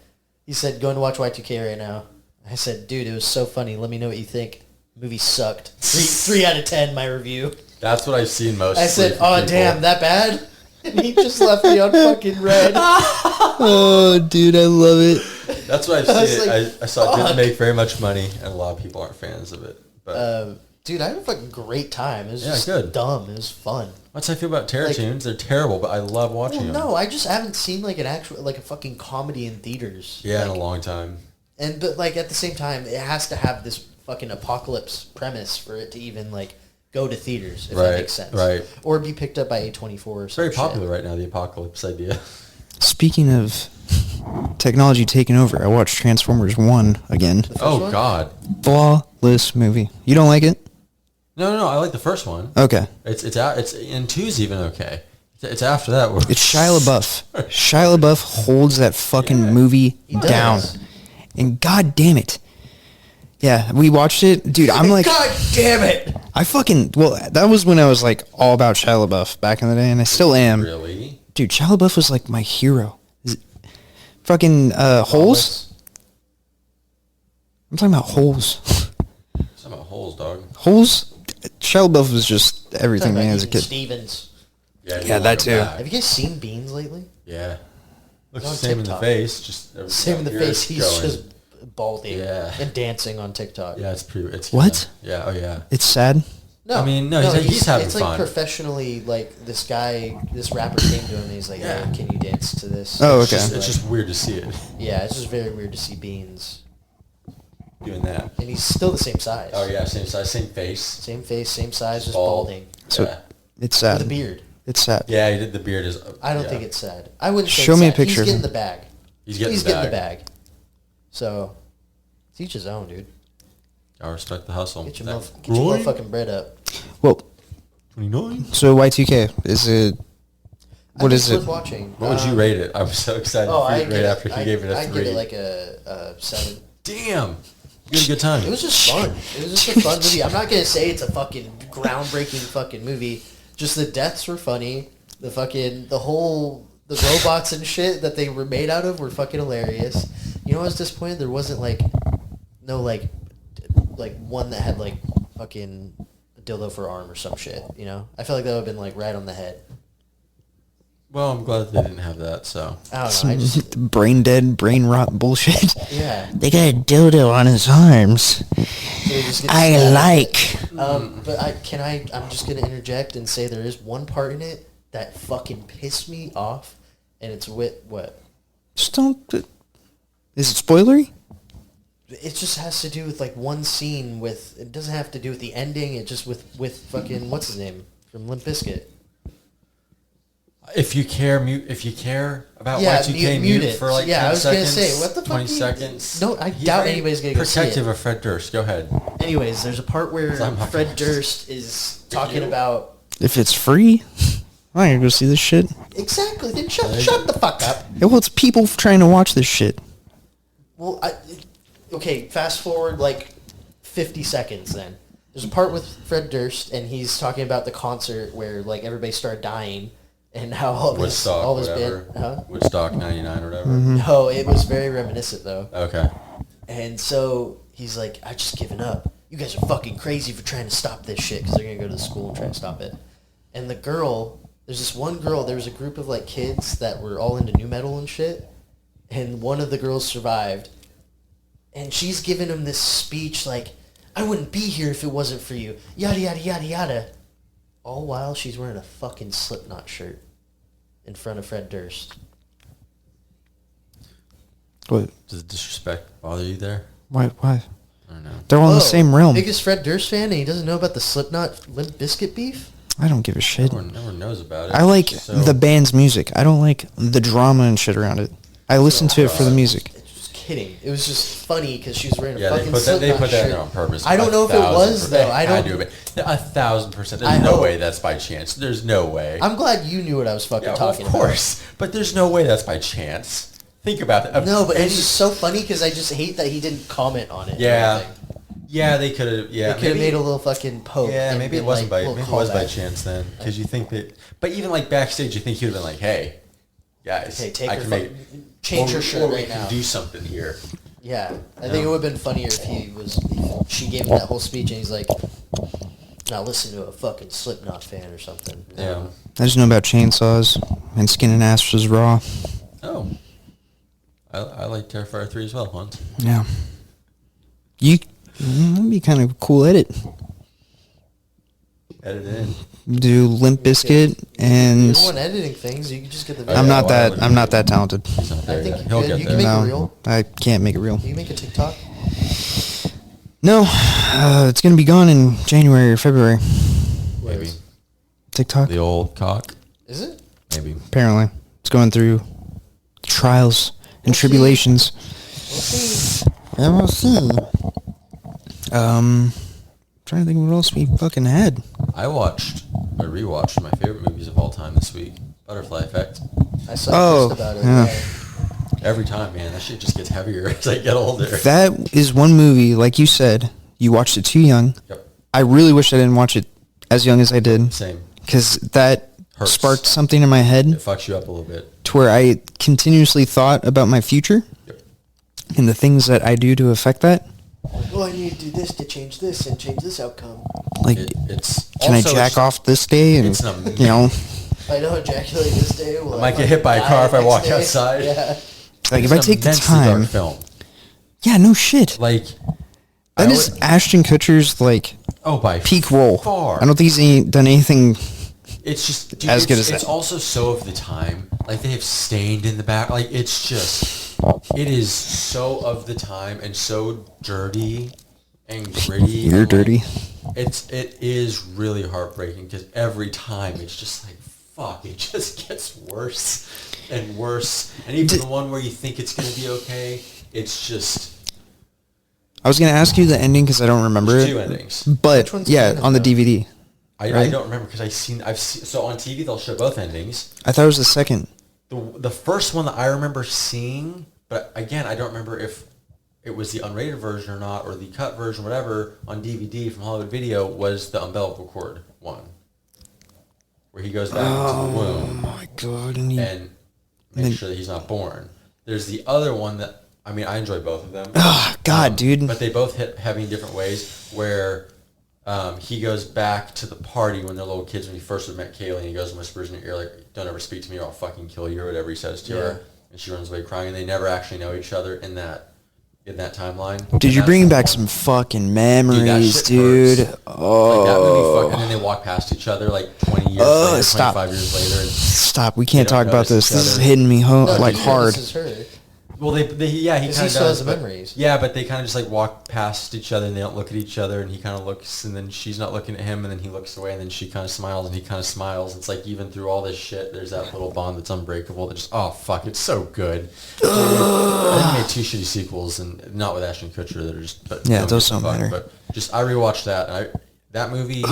Speaker 1: He said, going to watch Y2K right now. I said, dude, it was so funny. Let me know what you think. Movie sucked. 3 out of 10, my review.
Speaker 2: That's what I've seen most.
Speaker 1: I said,
Speaker 2: from
Speaker 1: oh,
Speaker 2: people.
Speaker 1: damn, that bad? And he just left me on fucking red.
Speaker 3: Oh, dude, I love it.
Speaker 2: That's what I've
Speaker 1: I was
Speaker 2: seen.
Speaker 1: like,
Speaker 2: I saw it didn't
Speaker 1: fuck.
Speaker 2: make very much money, and a lot of people aren't fans of it. But
Speaker 1: Dude, I had a fucking great time. It was
Speaker 2: Yeah,
Speaker 1: just
Speaker 2: good.
Speaker 1: dumb. It was fun.
Speaker 2: that's how I feel about Terror
Speaker 1: Like-
Speaker 2: Tunes. They're terrible, but I love watching
Speaker 1: Well,
Speaker 2: them.
Speaker 1: no, I just haven't seen like an actual like a fucking comedy in theaters.
Speaker 2: Yeah,
Speaker 1: like,
Speaker 2: in a long time.
Speaker 1: but like at the same time, it has to have this fucking apocalypse premise for it to even like go to theaters, if that
Speaker 2: Right,
Speaker 1: makes sense.
Speaker 2: right.
Speaker 1: Or be picked up by A24 or
Speaker 2: It's very
Speaker 1: some shit.
Speaker 2: popular right now, the apocalypse idea.
Speaker 3: Speaking of technology taking over, I watched Transformers 1 again.
Speaker 1: The first
Speaker 2: Oh,
Speaker 1: one?
Speaker 2: God.
Speaker 3: Flawless movie. You don't like it?
Speaker 2: No, I like the first one.
Speaker 3: Okay.
Speaker 2: It's out. It's in 2's even okay. It's after that. Where
Speaker 3: It's Shia LaBeouf. Shia LaBeouf holds that fucking
Speaker 2: Yeah,
Speaker 3: movie
Speaker 1: he does.
Speaker 3: down. And god damn it. Yeah, we watched it. Dude, I'm like,
Speaker 1: God damn it!
Speaker 3: well, that was when I was like all about Shia LaBeouf back in the day, and I still am.
Speaker 2: Really?
Speaker 3: Dude, Shia LaBeouf was like my hero. Fucking Holes? I'm talking about Holes.
Speaker 2: It's about holes, dog.
Speaker 3: Holes? Shia LaBeouf was just everything to me as a kid.
Speaker 1: Stevens.
Speaker 2: Yeah,
Speaker 3: Yeah, that too.
Speaker 1: Have you guys seen Beans lately?
Speaker 2: Yeah. Looks
Speaker 1: on
Speaker 2: the same in the
Speaker 1: TikTok.
Speaker 2: face. Just
Speaker 1: Same in the
Speaker 2: yours
Speaker 1: face. He's
Speaker 2: going.
Speaker 1: just balding
Speaker 2: Yeah.
Speaker 1: and dancing on TikTok.
Speaker 2: Yeah, it's pretty. It's
Speaker 3: What?
Speaker 2: Yeah. Oh yeah.
Speaker 3: It's sad.
Speaker 1: No,
Speaker 2: I mean, no, he's having
Speaker 1: it's
Speaker 2: fun.
Speaker 1: like professionally, like this rapper came to him and he's like,
Speaker 2: Yeah.
Speaker 1: "Hey, can you dance to this?"
Speaker 3: Oh,
Speaker 2: It's
Speaker 3: okay.
Speaker 2: just, it's just weird to see it
Speaker 1: Yeah, it's just very weird to see Beans,
Speaker 2: doing that.
Speaker 1: and he's still the same size.
Speaker 2: Oh yeah, same size, same face.
Speaker 1: Same face, same size, just
Speaker 2: Bald.
Speaker 1: balding
Speaker 3: So
Speaker 2: Yeah.
Speaker 3: it's
Speaker 1: with
Speaker 3: sad.
Speaker 1: a beard.
Speaker 3: It's sad.
Speaker 2: Yeah, he did. The beard is.
Speaker 1: I don't
Speaker 2: yeah.
Speaker 1: think it's sad. I wouldn't say
Speaker 3: Show
Speaker 1: it's
Speaker 3: me a
Speaker 1: sad.
Speaker 3: picture
Speaker 1: He's
Speaker 3: of
Speaker 1: getting
Speaker 3: him.
Speaker 1: the bag.
Speaker 2: He's getting
Speaker 1: the bag. So, it's each his own, dude.
Speaker 2: I respect the hustle.
Speaker 1: Get your,
Speaker 2: That-
Speaker 1: get your motherfucking bread up.
Speaker 3: Well,
Speaker 2: 29.
Speaker 3: so Y2K, is it... What is
Speaker 1: Worth
Speaker 3: it?
Speaker 1: watching.
Speaker 2: What would you rate it? I was so excited
Speaker 1: Oh,
Speaker 2: for
Speaker 1: I
Speaker 2: you right after he gave it a
Speaker 1: I'd
Speaker 2: 3.
Speaker 1: give it like a 7.
Speaker 2: damn, you had a good time.
Speaker 1: It was just fun. It was just a fun movie. I'm not gonna say it's a fucking groundbreaking fucking movie. Just the deaths were funny. The robots and shit that they were made out of were fucking hilarious. You know, I was disappointed there wasn't no one that had fucking a dildo for arm or some shit. You know, I feel like that would have been right on the head.
Speaker 2: Well, I'm glad they didn't have that. So
Speaker 1: I don't know. I just
Speaker 3: brain dead, brain rot bullshit.
Speaker 1: yeah.
Speaker 3: They got a dildo on his arms. I like.
Speaker 1: But I'm just gonna interject and say there is one part in it that fucking pissed me off, and it's with what?
Speaker 3: Just don't. Is it spoilery?
Speaker 1: It just has to do with one scene with. It doesn't have to do with the ending. It just with fucking what's his name from Limp Bizkit.
Speaker 2: if you care about
Speaker 1: Yeah,
Speaker 2: Y2K,
Speaker 1: mute
Speaker 2: mute
Speaker 1: it.
Speaker 2: for like
Speaker 1: Yeah,
Speaker 2: 10
Speaker 1: I was gonna
Speaker 2: seconds,
Speaker 1: say, what the fuck
Speaker 2: 20
Speaker 1: do you-
Speaker 2: seconds.
Speaker 1: No, I
Speaker 2: He's
Speaker 1: doubt
Speaker 2: very
Speaker 1: anybody's gonna go see
Speaker 2: protective
Speaker 1: it.
Speaker 2: of Fred Durst. Go ahead.
Speaker 1: Anyways, there's a part where
Speaker 2: I'm not
Speaker 1: Fred
Speaker 2: gonna-
Speaker 1: Durst is talking about.
Speaker 3: If it's free, I'm not gonna go see this shit.
Speaker 1: Exactly. Then shut the fuck up.
Speaker 3: Well, it's people trying to watch this shit.
Speaker 1: Well, okay. Fast forward 50 seconds. Then there's a part with Fred Durst, and he's talking about the concert where everybody started dying, and how all this
Speaker 2: Woodstock,
Speaker 1: band.
Speaker 2: Woodstock 99 or whatever.
Speaker 1: No, it was very reminiscent though.
Speaker 2: Okay.
Speaker 1: And so he's like, "I've just given up. You guys are fucking crazy for trying to stop this shit," because they're gonna go to the school and try to stop it. And the girl, there's this one girl. There was a group of kids that were all into new metal and shit, and one of the girls survived, and she's giving him this speech "I wouldn't be here if it wasn't for you," yada yada yada yada, all while she's wearing a fucking Slipknot shirt in front of Fred Durst.
Speaker 3: What?
Speaker 2: Does disrespect bother you there?
Speaker 3: Why?
Speaker 2: I don't know.
Speaker 3: They're all in the same realm.
Speaker 1: Biggest Fred Durst fan, and he doesn't know about the Slipknot Limp Bizkit beef?
Speaker 3: I don't give a shit.
Speaker 2: Everyone knows about it.
Speaker 3: I like
Speaker 2: So-
Speaker 3: the band's music. I don't like the drama and shit around it. I listen to it for the music.
Speaker 1: Just kidding. It was just funny because she was wearing a
Speaker 2: Yeah,
Speaker 1: fucking
Speaker 2: they put
Speaker 1: Slipknot
Speaker 2: that in
Speaker 1: shirt.
Speaker 2: there on purpose.
Speaker 1: I don't know if it was, though. I don't.
Speaker 2: 1,000%.
Speaker 1: I
Speaker 2: There's no
Speaker 1: hope.
Speaker 2: way that's by chance. There's no way.
Speaker 1: I'm glad you knew what I was fucking
Speaker 2: Yeah, well,
Speaker 1: talking
Speaker 2: of course. But there's no way that's by chance. Think about that.
Speaker 1: about. No, but it's just so funny because I just hate that he didn't comment on it. or
Speaker 2: Yeah.
Speaker 1: anything.
Speaker 2: Yeah, they could have. Yeah,
Speaker 1: They could have made a little fucking poke.
Speaker 2: Yeah,
Speaker 1: and
Speaker 2: maybe it
Speaker 1: been
Speaker 2: wasn't by.
Speaker 1: little
Speaker 2: Maybe it was by
Speaker 1: callback.
Speaker 2: chance then, because you think that. But even backstage, you think he would have been like, "Hey, guys,
Speaker 1: Hey, take
Speaker 2: I
Speaker 1: your
Speaker 2: can
Speaker 1: fucking-
Speaker 2: make
Speaker 1: change your shirt
Speaker 2: we
Speaker 1: right
Speaker 2: can
Speaker 1: now."
Speaker 2: do something here."
Speaker 1: Yeah, I think it would have been funnier if she gave him that whole speech and he's like, "Now listen to a fucking Slipknot fan or something."
Speaker 2: Yeah.
Speaker 3: I just know about chainsaws and skin and ass was raw.
Speaker 2: Oh. I like Terrifier 3 as well, Hans.
Speaker 3: Yeah. That'd be kind of a cool edit.
Speaker 2: Edit it in.
Speaker 3: Do Limp Bizkit and
Speaker 1: You're the one editing things. You can just get the.
Speaker 3: I'm not
Speaker 2: well,
Speaker 3: that. I'm not that talented.
Speaker 2: He's not there
Speaker 1: I think
Speaker 2: yet.
Speaker 1: you
Speaker 2: He'll
Speaker 1: could.
Speaker 2: get
Speaker 1: You
Speaker 2: there.
Speaker 1: can make it
Speaker 3: No,
Speaker 1: real.
Speaker 3: I can't make it real.
Speaker 1: You can make a TikTok.
Speaker 3: No, it's gonna be gone in January or February.
Speaker 2: Maybe.
Speaker 3: TikTok,
Speaker 2: The old cock.
Speaker 1: Is it?
Speaker 2: Maybe.
Speaker 3: apparently, it's going through trials and
Speaker 1: We'll see.
Speaker 3: tribulations.
Speaker 1: We'll see.
Speaker 3: And we'll see. Trying to think of what else we fucking had.
Speaker 2: I rewatched my favorite movies of all time this week. Butterfly Effect.
Speaker 1: I saw
Speaker 3: Oh,
Speaker 1: a post about it.
Speaker 3: yeah.
Speaker 2: Every time, man, that shit just gets heavier as I get older.
Speaker 3: That is one movie, like you said, you watched it too young.
Speaker 2: Yep.
Speaker 3: I really wish I didn't watch it as young as I did.
Speaker 2: Same.
Speaker 3: Because that
Speaker 2: Hurts.
Speaker 3: sparked something in my
Speaker 2: It
Speaker 3: head
Speaker 2: fucks you up a little bit.
Speaker 3: to where I continuously thought about my future
Speaker 2: Yep.
Speaker 3: and the things that I do to affect that.
Speaker 1: Oh, I need to do this to change this and change this outcome.
Speaker 3: Like,
Speaker 2: It's
Speaker 3: can I
Speaker 2: also
Speaker 3: jack off this day? And,
Speaker 2: it's an
Speaker 3: you know,
Speaker 1: If I don't ejaculate this day, will
Speaker 2: I might get
Speaker 1: fucking
Speaker 2: hit by a
Speaker 1: die
Speaker 2: car if I
Speaker 1: next
Speaker 2: walk
Speaker 1: day?
Speaker 2: outside.
Speaker 1: Yeah.
Speaker 3: like if
Speaker 2: it's
Speaker 3: I
Speaker 2: an
Speaker 3: take the
Speaker 2: immensely dark
Speaker 3: time.
Speaker 2: film.
Speaker 3: Yeah, no shit.
Speaker 2: Like
Speaker 3: That
Speaker 2: I
Speaker 3: is
Speaker 2: would-
Speaker 3: Ashton Kutcher's,
Speaker 2: by
Speaker 3: peak role.
Speaker 2: far.
Speaker 3: I don't think he's done anything.
Speaker 2: It's just dude,
Speaker 3: As
Speaker 2: it's,
Speaker 3: good as
Speaker 2: it's
Speaker 3: that.
Speaker 2: also so of the time. Like they have Stained in the back. Like it's just it is so of the time and so dirty and gritty.
Speaker 3: You're
Speaker 2: and,
Speaker 3: dirty.
Speaker 2: It is really heartbreaking because every time it's just like fuck. It just gets worse and worse. And even the one where you think it's gonna be okay, it's just
Speaker 3: I was going to ask you the ending because I don't remember
Speaker 2: there's
Speaker 3: it.
Speaker 2: two endings.
Speaker 3: But,
Speaker 1: Which one's the
Speaker 3: yeah,
Speaker 1: ending,
Speaker 3: on the
Speaker 1: though?
Speaker 3: DVD.
Speaker 2: I
Speaker 3: Right.
Speaker 2: don't remember because I've seen so on TV they'll show both endings.
Speaker 3: I thought it was the second.
Speaker 2: The first one that I remember seeing, but again, I don't remember if it was the unrated version or not, or the cut version, whatever, on DVD from Hollywood Video was the umbilical cord one, where he goes back into the womb.
Speaker 3: Oh my god!
Speaker 2: And make sure that he's not born. There's the other one that, I mean, I enjoy both of them.
Speaker 3: Oh god, dude!
Speaker 2: But they both hit heavy in different ways. Where he goes back to the party when they're little kids, when he first met Kaylee, and he goes and whispers in her ear, like, "Don't ever speak to me, or I'll fucking kill you," or whatever he says to her. And she runs away crying, and they never actually know each other in that timeline.
Speaker 3: Dude, you're bringing back some fucking memories, dude. Oh.
Speaker 2: Like, that movie, and then they walk past each other like 20 years later, 25 years later. And
Speaker 3: stop. We can't talk about this. This is hitting me hard.
Speaker 1: This is her.
Speaker 2: Well, he kind of
Speaker 1: still has the memories.
Speaker 2: Yeah, but they kind of just like walk past each other and they don't look at each other, and he kind of looks, and then she's not looking at him, and then he looks away, and then she kind of smiles, and he kind of smiles. It's like, even through all this shit, there's that little bond that's unbreakable. That just, oh fuck, it's so good. I think they made 2 shitty sequels, and not with Ashton Kutcher, that are just, but
Speaker 3: yeah, those don't matter.
Speaker 2: But just, I rewatched that, and that movie,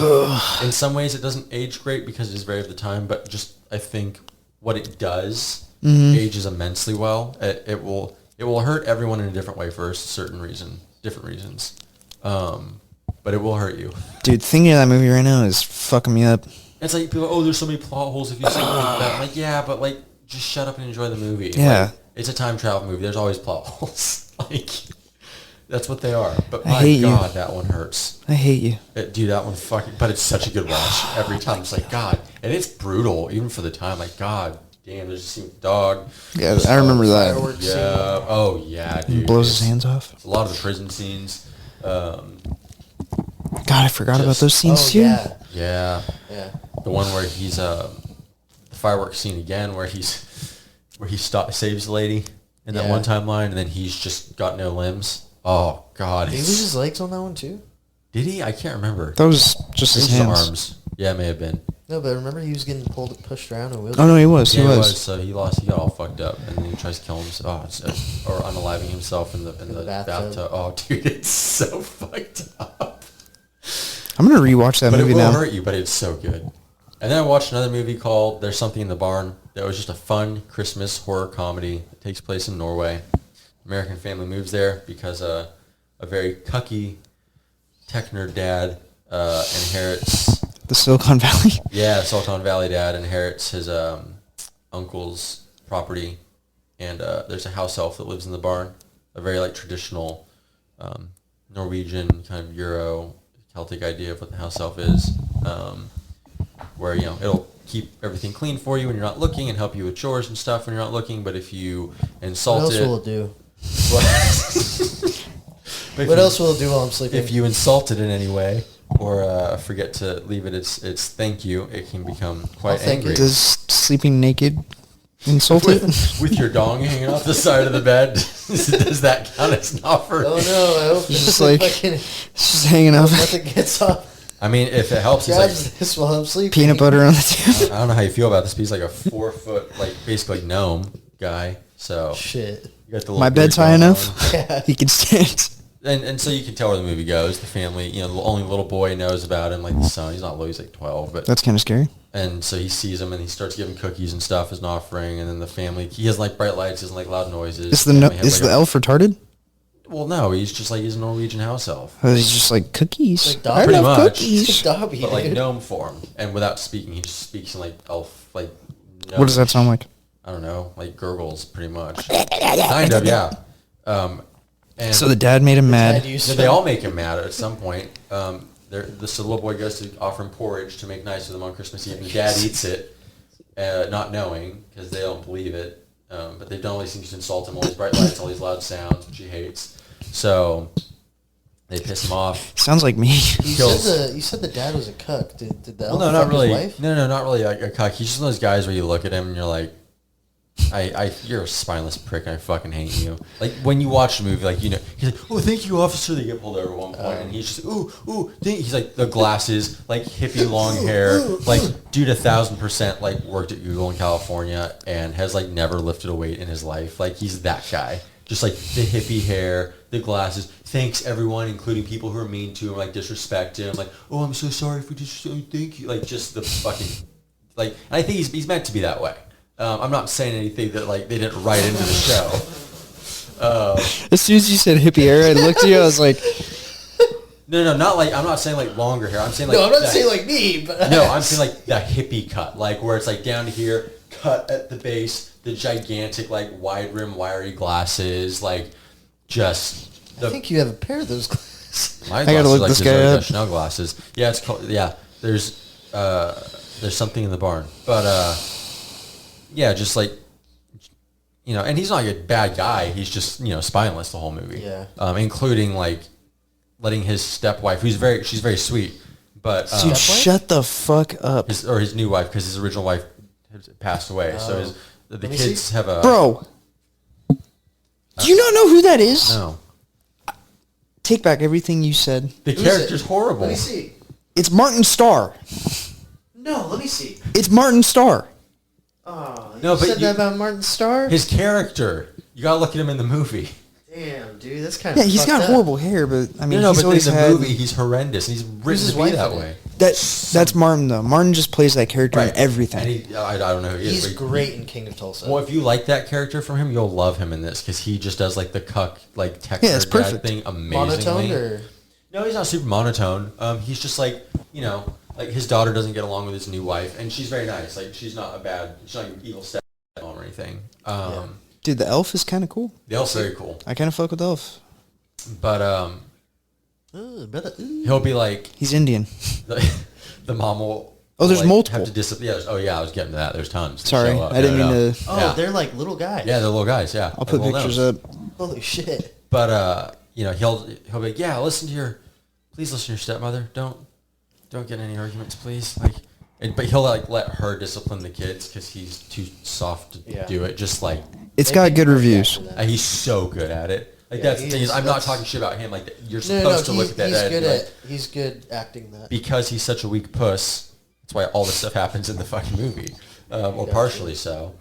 Speaker 2: in some ways, it doesn't age great because it is very of the time, but just, I think what it does ages immensely well. It will hurt everyone in a different way for a certain reason, different reasons, but it will hurt you.
Speaker 3: Dude, thinking of that movie right now is fucking me up.
Speaker 2: It's like people, oh, there's so many plot holes if you say like that. I'm like, yeah, but like, just shut up and enjoy the movie.
Speaker 3: Yeah,
Speaker 2: like, it's a time travel movie. There's always plot holes. Like, that's what they are. But
Speaker 3: I
Speaker 2: my
Speaker 3: hate
Speaker 2: God,
Speaker 3: you.
Speaker 2: that one hurts.
Speaker 3: I hate you.
Speaker 2: Dude, that one fucking, but it's such a good watch every time. It's like, God, and it's brutal even for the time. Like, God damn, there's a scene with the dog.
Speaker 3: Yeah, I remember that.
Speaker 2: Yeah. Oh yeah, dude.
Speaker 3: He blows his hands off.
Speaker 2: It's a lot of the prison scenes.
Speaker 3: God, I forgot about those scenes too.
Speaker 2: Yeah. The one where he's the fireworks scene again, where he saves the lady in that one timeline, and then he's just got no limbs. Oh God,
Speaker 1: Did he lose his legs on that one too?
Speaker 2: Did he? I can't remember.
Speaker 3: That was just his hands.
Speaker 2: Arms. Yeah, it may have been.
Speaker 1: No, but remember he was getting pushed around in a wheelchair.
Speaker 3: Oh no, he was.
Speaker 2: He was. So he got all fucked up, and then he tries to kill himself, or unaliving himself in the bathtub. Oh, dude, it's so fucked up.
Speaker 3: I'm gonna rewatch that movie now.
Speaker 2: But it will hurt you, but it's so good. And then I watched another movie called There's Something in the Barn. That was just a fun Christmas horror comedy. It takes place in Norway. American family moves there because a very cucky tech nerd dad inherits...
Speaker 3: The Silicon Valley?
Speaker 2: Yeah, Silicon Valley dad inherits his uncle's property. And there's a house elf that lives in the barn. A very like traditional Norwegian kind of Euro Celtic idea of what the house elf is. Where, it'll keep everything clean for you when you're not looking and help you with chores and stuff when you're not looking. But if you insult
Speaker 1: what else
Speaker 2: it...
Speaker 1: will it do?
Speaker 2: What
Speaker 1: else will it do while I'm sleeping?
Speaker 2: If you insult it in any way or forget to leave it its thank you, it can become quite angry.
Speaker 3: Does sleeping naked insult it?
Speaker 2: With your dong hanging off the side of the bed, does that count as an offer?
Speaker 1: Oh no, I hope
Speaker 3: it's just like it's just hanging off.
Speaker 1: Nothing gets off.
Speaker 2: I mean, if it helps,
Speaker 1: Grabs
Speaker 2: it's like
Speaker 1: this while I'm sleeping.
Speaker 3: Peanut butter on the table.
Speaker 2: I don't know how you feel about this, but he's like a 4 foot, like basically gnome guy. So
Speaker 1: shit.
Speaker 2: You got the little
Speaker 3: my bed's high enough.
Speaker 1: Yeah.
Speaker 3: He can stand.
Speaker 2: And so you can tell where the movie goes. The family, the only little boy knows about him, like the son. He's not little, he's like 12, but
Speaker 3: that's kind of scary.
Speaker 2: And so he sees him and he starts giving cookies and stuff as an offering. And then the family, he doesn't like bright lights, he doesn't like loud noises.
Speaker 3: Is the elf retarded?
Speaker 2: Well, no, he's a Norwegian house elf.
Speaker 3: He's just like cookies.
Speaker 1: Like Dobby.
Speaker 2: Pretty much.
Speaker 1: Cookies. Dobby,
Speaker 2: but like gnome form, and without speaking, he just speaks in like elf, like.
Speaker 3: What does that sound like?
Speaker 2: I don't know, like gurgles, pretty much. Kind of, yeah. And
Speaker 3: so the dad made him mad.
Speaker 2: They all make him mad at some point. This little boy goes to offer him porridge to make nice with him on Christmas Eve, and the dad eats it, not knowing because they don't believe it. But they've done all these things to insult him, all these bright lights, all these loud sounds, which he hates. So they piss him off.
Speaker 3: Sounds like me.
Speaker 1: You said the dad was a cuck. Did the elf
Speaker 2: no, not
Speaker 1: fuck
Speaker 2: really.
Speaker 1: his wife?
Speaker 2: No, not really like a cuck. He's just one of those guys where you look at him and you're like, you're a spineless prick and I fucking hate you. Like when you watch the movie, like he's like, oh, thank you, officer. They get pulled over at one point, and he's just, ooh, he's like the glasses, like hippie long hair, like dude 1,000% like worked at Google in California and has like never lifted a weight in his life. Like he's that guy, just like the hippie hair, the glasses. Thanks everyone, including people who are mean to him, like disrespect him, like, oh, I'm so sorry for disrespecting. Thank you, like just the fucking like. And I think he's meant to be that way. I'm not saying anything that like they didn't write into the show.
Speaker 3: As soon as you said hippie hair, I looked at you. I was like,
Speaker 2: No, not like, I'm not saying like longer hair. I'm saying like.
Speaker 1: No, I'm not saying like me, but
Speaker 2: No, I'm saying like the hippie cut, like where it's like down to here, cut at the base, the gigantic like wide rim wiry glasses, like just.
Speaker 1: I think you have a pair of those glasses.
Speaker 2: My
Speaker 3: I gotta
Speaker 2: glasses
Speaker 3: look
Speaker 2: are like
Speaker 3: this
Speaker 2: the
Speaker 3: guy
Speaker 2: Zoe
Speaker 3: up.
Speaker 2: Deschanel glasses. Yeah, it's called. Yeah, there's something in the barn, but yeah, just like. And he's not like a bad guy. He's just spineless the whole movie.
Speaker 1: Yeah.
Speaker 2: Including like letting his stepwife, she's very sweet, but
Speaker 3: dude,
Speaker 1: Stepwife?
Speaker 3: shut the fuck up.
Speaker 2: his new wife, because his original wife has passed away. So the
Speaker 1: Let me
Speaker 2: kids
Speaker 1: see.
Speaker 2: have a
Speaker 3: Bro, do you not know who that is?
Speaker 2: No,
Speaker 3: Take back everything you said.
Speaker 2: the
Speaker 1: Who's
Speaker 2: character's
Speaker 1: it?
Speaker 2: horrible.
Speaker 1: Let me see.
Speaker 3: It's Martin Starr.
Speaker 1: No, let me see.
Speaker 3: It's Martin Starr.
Speaker 1: Oh,
Speaker 2: No,
Speaker 1: you
Speaker 2: but
Speaker 1: said
Speaker 2: you-
Speaker 1: that about Martin Starr?
Speaker 2: His character, you gotta look at him in the movie.
Speaker 1: Damn, dude, that's kind of
Speaker 3: Yeah, he's got horrible hair, but I mean,
Speaker 2: No,
Speaker 3: he's
Speaker 2: but in
Speaker 3: always
Speaker 2: the
Speaker 3: had
Speaker 2: movie he's horrendous, and he's written
Speaker 1: his
Speaker 2: to be
Speaker 1: wife
Speaker 2: that
Speaker 1: in it?
Speaker 2: way.
Speaker 3: that's Martin though. Martin just plays that character in everything.
Speaker 2: And I don't know who he is.
Speaker 1: He's
Speaker 2: but
Speaker 1: great in King of Tulsa.
Speaker 2: Well, if you like that character from him, you'll love him in this because he just does like the cuck, like tech
Speaker 3: Yeah, it's
Speaker 2: nerd dad
Speaker 3: perfect.
Speaker 2: thing amazingly.
Speaker 1: Monotone or
Speaker 2: No, he's not super monotone. He's just like like his daughter doesn't get along with his new wife, and she's very nice. Like she's not an evil stepmom or anything.
Speaker 3: Dude, the elf is kind of cool.
Speaker 2: The elf's very cool,
Speaker 3: I kind of fuck with the elf.
Speaker 2: but
Speaker 1: brother.
Speaker 2: he'll be like
Speaker 3: He's Indian.
Speaker 2: the mom will.
Speaker 3: Oh, there's
Speaker 2: like,
Speaker 3: multiple.
Speaker 2: Have to discipline. Yeah, I was getting to that. There's tons. that
Speaker 3: Sorry,
Speaker 2: show up.
Speaker 3: I didn't
Speaker 2: No,
Speaker 3: mean
Speaker 2: no.
Speaker 3: to.
Speaker 1: Oh,
Speaker 2: Yeah.
Speaker 1: they're like little guys.
Speaker 2: Yeah, they're little guys. Yeah,
Speaker 3: I'll put
Speaker 2: Little
Speaker 3: pictures
Speaker 2: nose.
Speaker 3: up.
Speaker 1: Holy shit.
Speaker 2: But he'll be like, yeah, please listen to your stepmother. Don't get in any arguments, please. But he'll like let her discipline the kids because he's too soft to do it. Just like
Speaker 3: It's
Speaker 1: They
Speaker 3: got
Speaker 1: can
Speaker 3: good
Speaker 1: work
Speaker 3: reviews.
Speaker 1: after that.
Speaker 2: he's so good at it. Like
Speaker 1: Yeah,
Speaker 2: that's the thing is, I'm not talking shit about him. Like you're
Speaker 1: No,
Speaker 2: supposed to look at that
Speaker 1: he's
Speaker 2: and
Speaker 1: good
Speaker 2: be like,
Speaker 1: at he's good acting that.
Speaker 2: because he's such a weak puss. That's why all this stuff happens in the fucking movie, or partially so.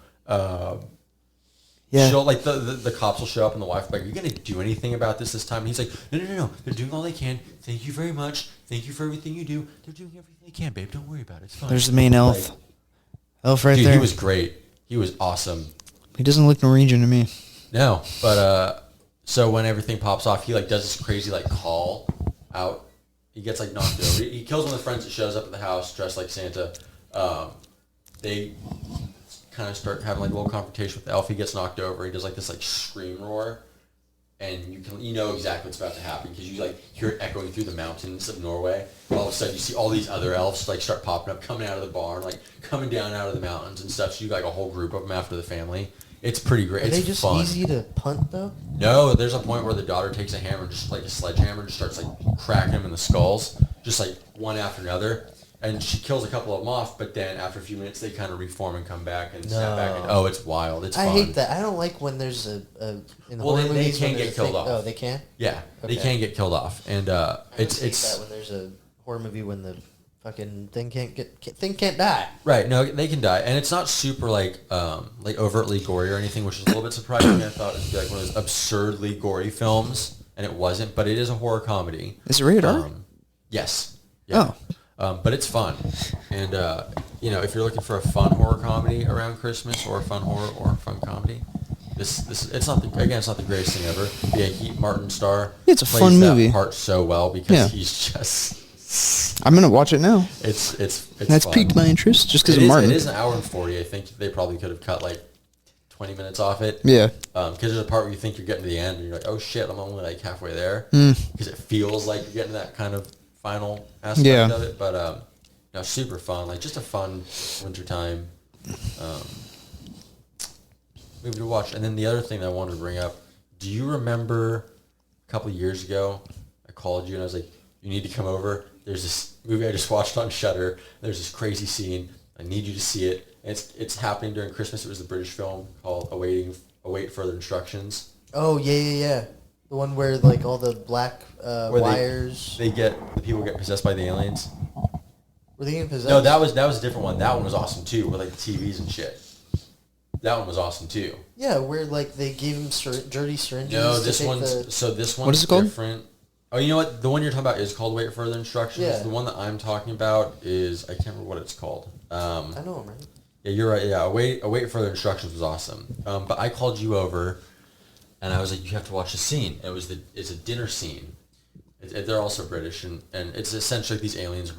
Speaker 3: Yeah.
Speaker 2: She'll, like the cops will show up and the wife will be like, "Are you gonna do anything about this time?" And he's like, "No. They're doing all they can. Thank you very much. Thank you for everything you do. They're doing everything they can, babe. Don't worry about it. It's fine."
Speaker 3: There's the main elf.
Speaker 2: Like,
Speaker 3: Elf right
Speaker 2: dude,
Speaker 3: there.
Speaker 2: he was great. He was awesome.
Speaker 3: He doesn't look Norwegian to me.
Speaker 2: No, but so when everything pops off, he like does this crazy like call out. He gets like knocked over. He kills one of the friends that shows up at the house dressed like Santa. They kind of start having like a little confrontation with the elf. He gets knocked over. He does like this like scream roar, and you know exactly what's about to happen because you like hear it echoing through the mountains of Norway. All of a sudden, you see all these other elves like start popping up, coming out of the barn, like coming down out of the mountains and stuff. So you got like a whole group of them after the family. It's pretty great.
Speaker 1: Are
Speaker 2: It's
Speaker 1: they just
Speaker 2: fun.
Speaker 1: easy to punt though?
Speaker 2: No, there's a point where the daughter takes a hammer, just like a sledgehammer, and just starts like cracking them in the skulls, just like one after another. And she kills a couple of them off, but then after a few minutes, they kind of reform and come back and snap back. And, oh, it's wild. It's
Speaker 1: I
Speaker 2: fun.
Speaker 1: hate that. I don't like when there's a in the
Speaker 2: Well,
Speaker 1: horror
Speaker 2: they
Speaker 1: movies
Speaker 2: can
Speaker 1: when
Speaker 2: get
Speaker 1: there's a
Speaker 2: killed
Speaker 1: thing-
Speaker 2: off.
Speaker 1: Oh, they can.
Speaker 2: Yeah, they
Speaker 1: Okay.
Speaker 2: can get killed off, and
Speaker 1: I hate
Speaker 2: it's
Speaker 1: that when there's a horror movie when the fucking thing can't die.
Speaker 2: right. No, they can die, and it's not super like overtly gory or anything, which is a little bit surprising. I thought it would be like one of those absurdly gory films, and it wasn't. But it is a horror comedy.
Speaker 3: Is it rated R?
Speaker 2: Yes. Yeah. But it's fun, and if you're looking for a fun horror comedy around Christmas, or a fun horror or a fun comedy, this it's not the greatest thing ever. Yeah, Martin Starr.
Speaker 3: It's a
Speaker 2: plays
Speaker 3: fun
Speaker 2: that
Speaker 3: movie.
Speaker 2: part so well because
Speaker 3: Yeah.
Speaker 2: he's just
Speaker 3: I'm gonna watch it now.
Speaker 2: it's
Speaker 3: That's
Speaker 2: fun.
Speaker 3: piqued my interest just because
Speaker 2: It
Speaker 3: of
Speaker 2: is,
Speaker 3: Martin.
Speaker 2: it is an hour and 40. I think they probably could have cut like 20 minutes off it.
Speaker 3: Yeah.
Speaker 2: Because there's a part where you think you're getting to the end and you're like, oh shit, I'm only like halfway there.
Speaker 3: Hmm.
Speaker 2: Because it feels like you're getting that kind of final aspect
Speaker 3: Yeah.
Speaker 2: of it. But super fun. Like just a fun wintertime movie to watch. And then the other thing that I wanted to bring up, do you remember a couple of years ago, I called you and I was like, you need to come over. There's this movie I just watched on Shudder. There's this crazy scene. I need you to see it. And it's happening during Christmas. It was the British film called Await Further Instructions.
Speaker 1: Oh yeah. The one where like all the black
Speaker 2: Where
Speaker 1: wires.
Speaker 2: the people get possessed by the aliens.
Speaker 1: Were they getting possessed?
Speaker 2: No, that was a different one. That one was awesome too, with like the TVs and shit. That one was awesome too.
Speaker 1: Yeah, where like they gave him dirty syringes.
Speaker 2: No,
Speaker 1: to
Speaker 2: this
Speaker 1: take
Speaker 2: one's
Speaker 1: the...
Speaker 3: What is it called?
Speaker 2: different. Oh, you know what? The one you're talking about is called Wait Further Instructions.
Speaker 1: Yeah.
Speaker 2: The one that I'm talking about is I can't remember what it's called.
Speaker 1: I know him, right?
Speaker 2: Yeah, you're right. Yeah, Await Further Instructions was awesome. But I called you over and I was like, you have to watch the scene. It's a dinner scene. They're also British, and it's essentially these aliens are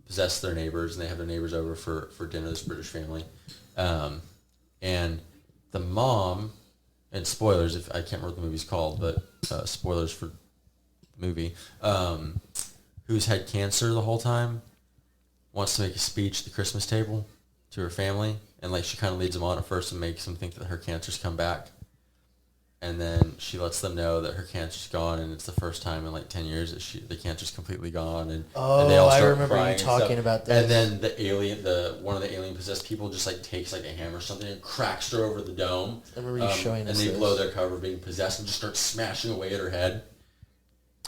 Speaker 2: possess their neighbors, and they have their neighbors over for dinner. This British family, and the mom, and spoilers if I can't remember what the movie's called, but spoilers for the movie, who's had cancer the whole time, wants to make a speech at the Christmas table to her family, and like she kind of leads them on at first and makes them think that her cancer's come back. And then she lets them know that her cancer's gone, and it's the first time in like 10 years that the cancer's completely gone. And they all
Speaker 1: I
Speaker 2: start
Speaker 1: remember you
Speaker 2: crying
Speaker 1: talking about this.
Speaker 2: And then one of the alien possessed people just like takes like a hammer or something and cracks her over the dome.
Speaker 1: I remember you showing us
Speaker 2: and they
Speaker 1: this.
Speaker 2: blow their cover of being possessed and just start smashing away at her head.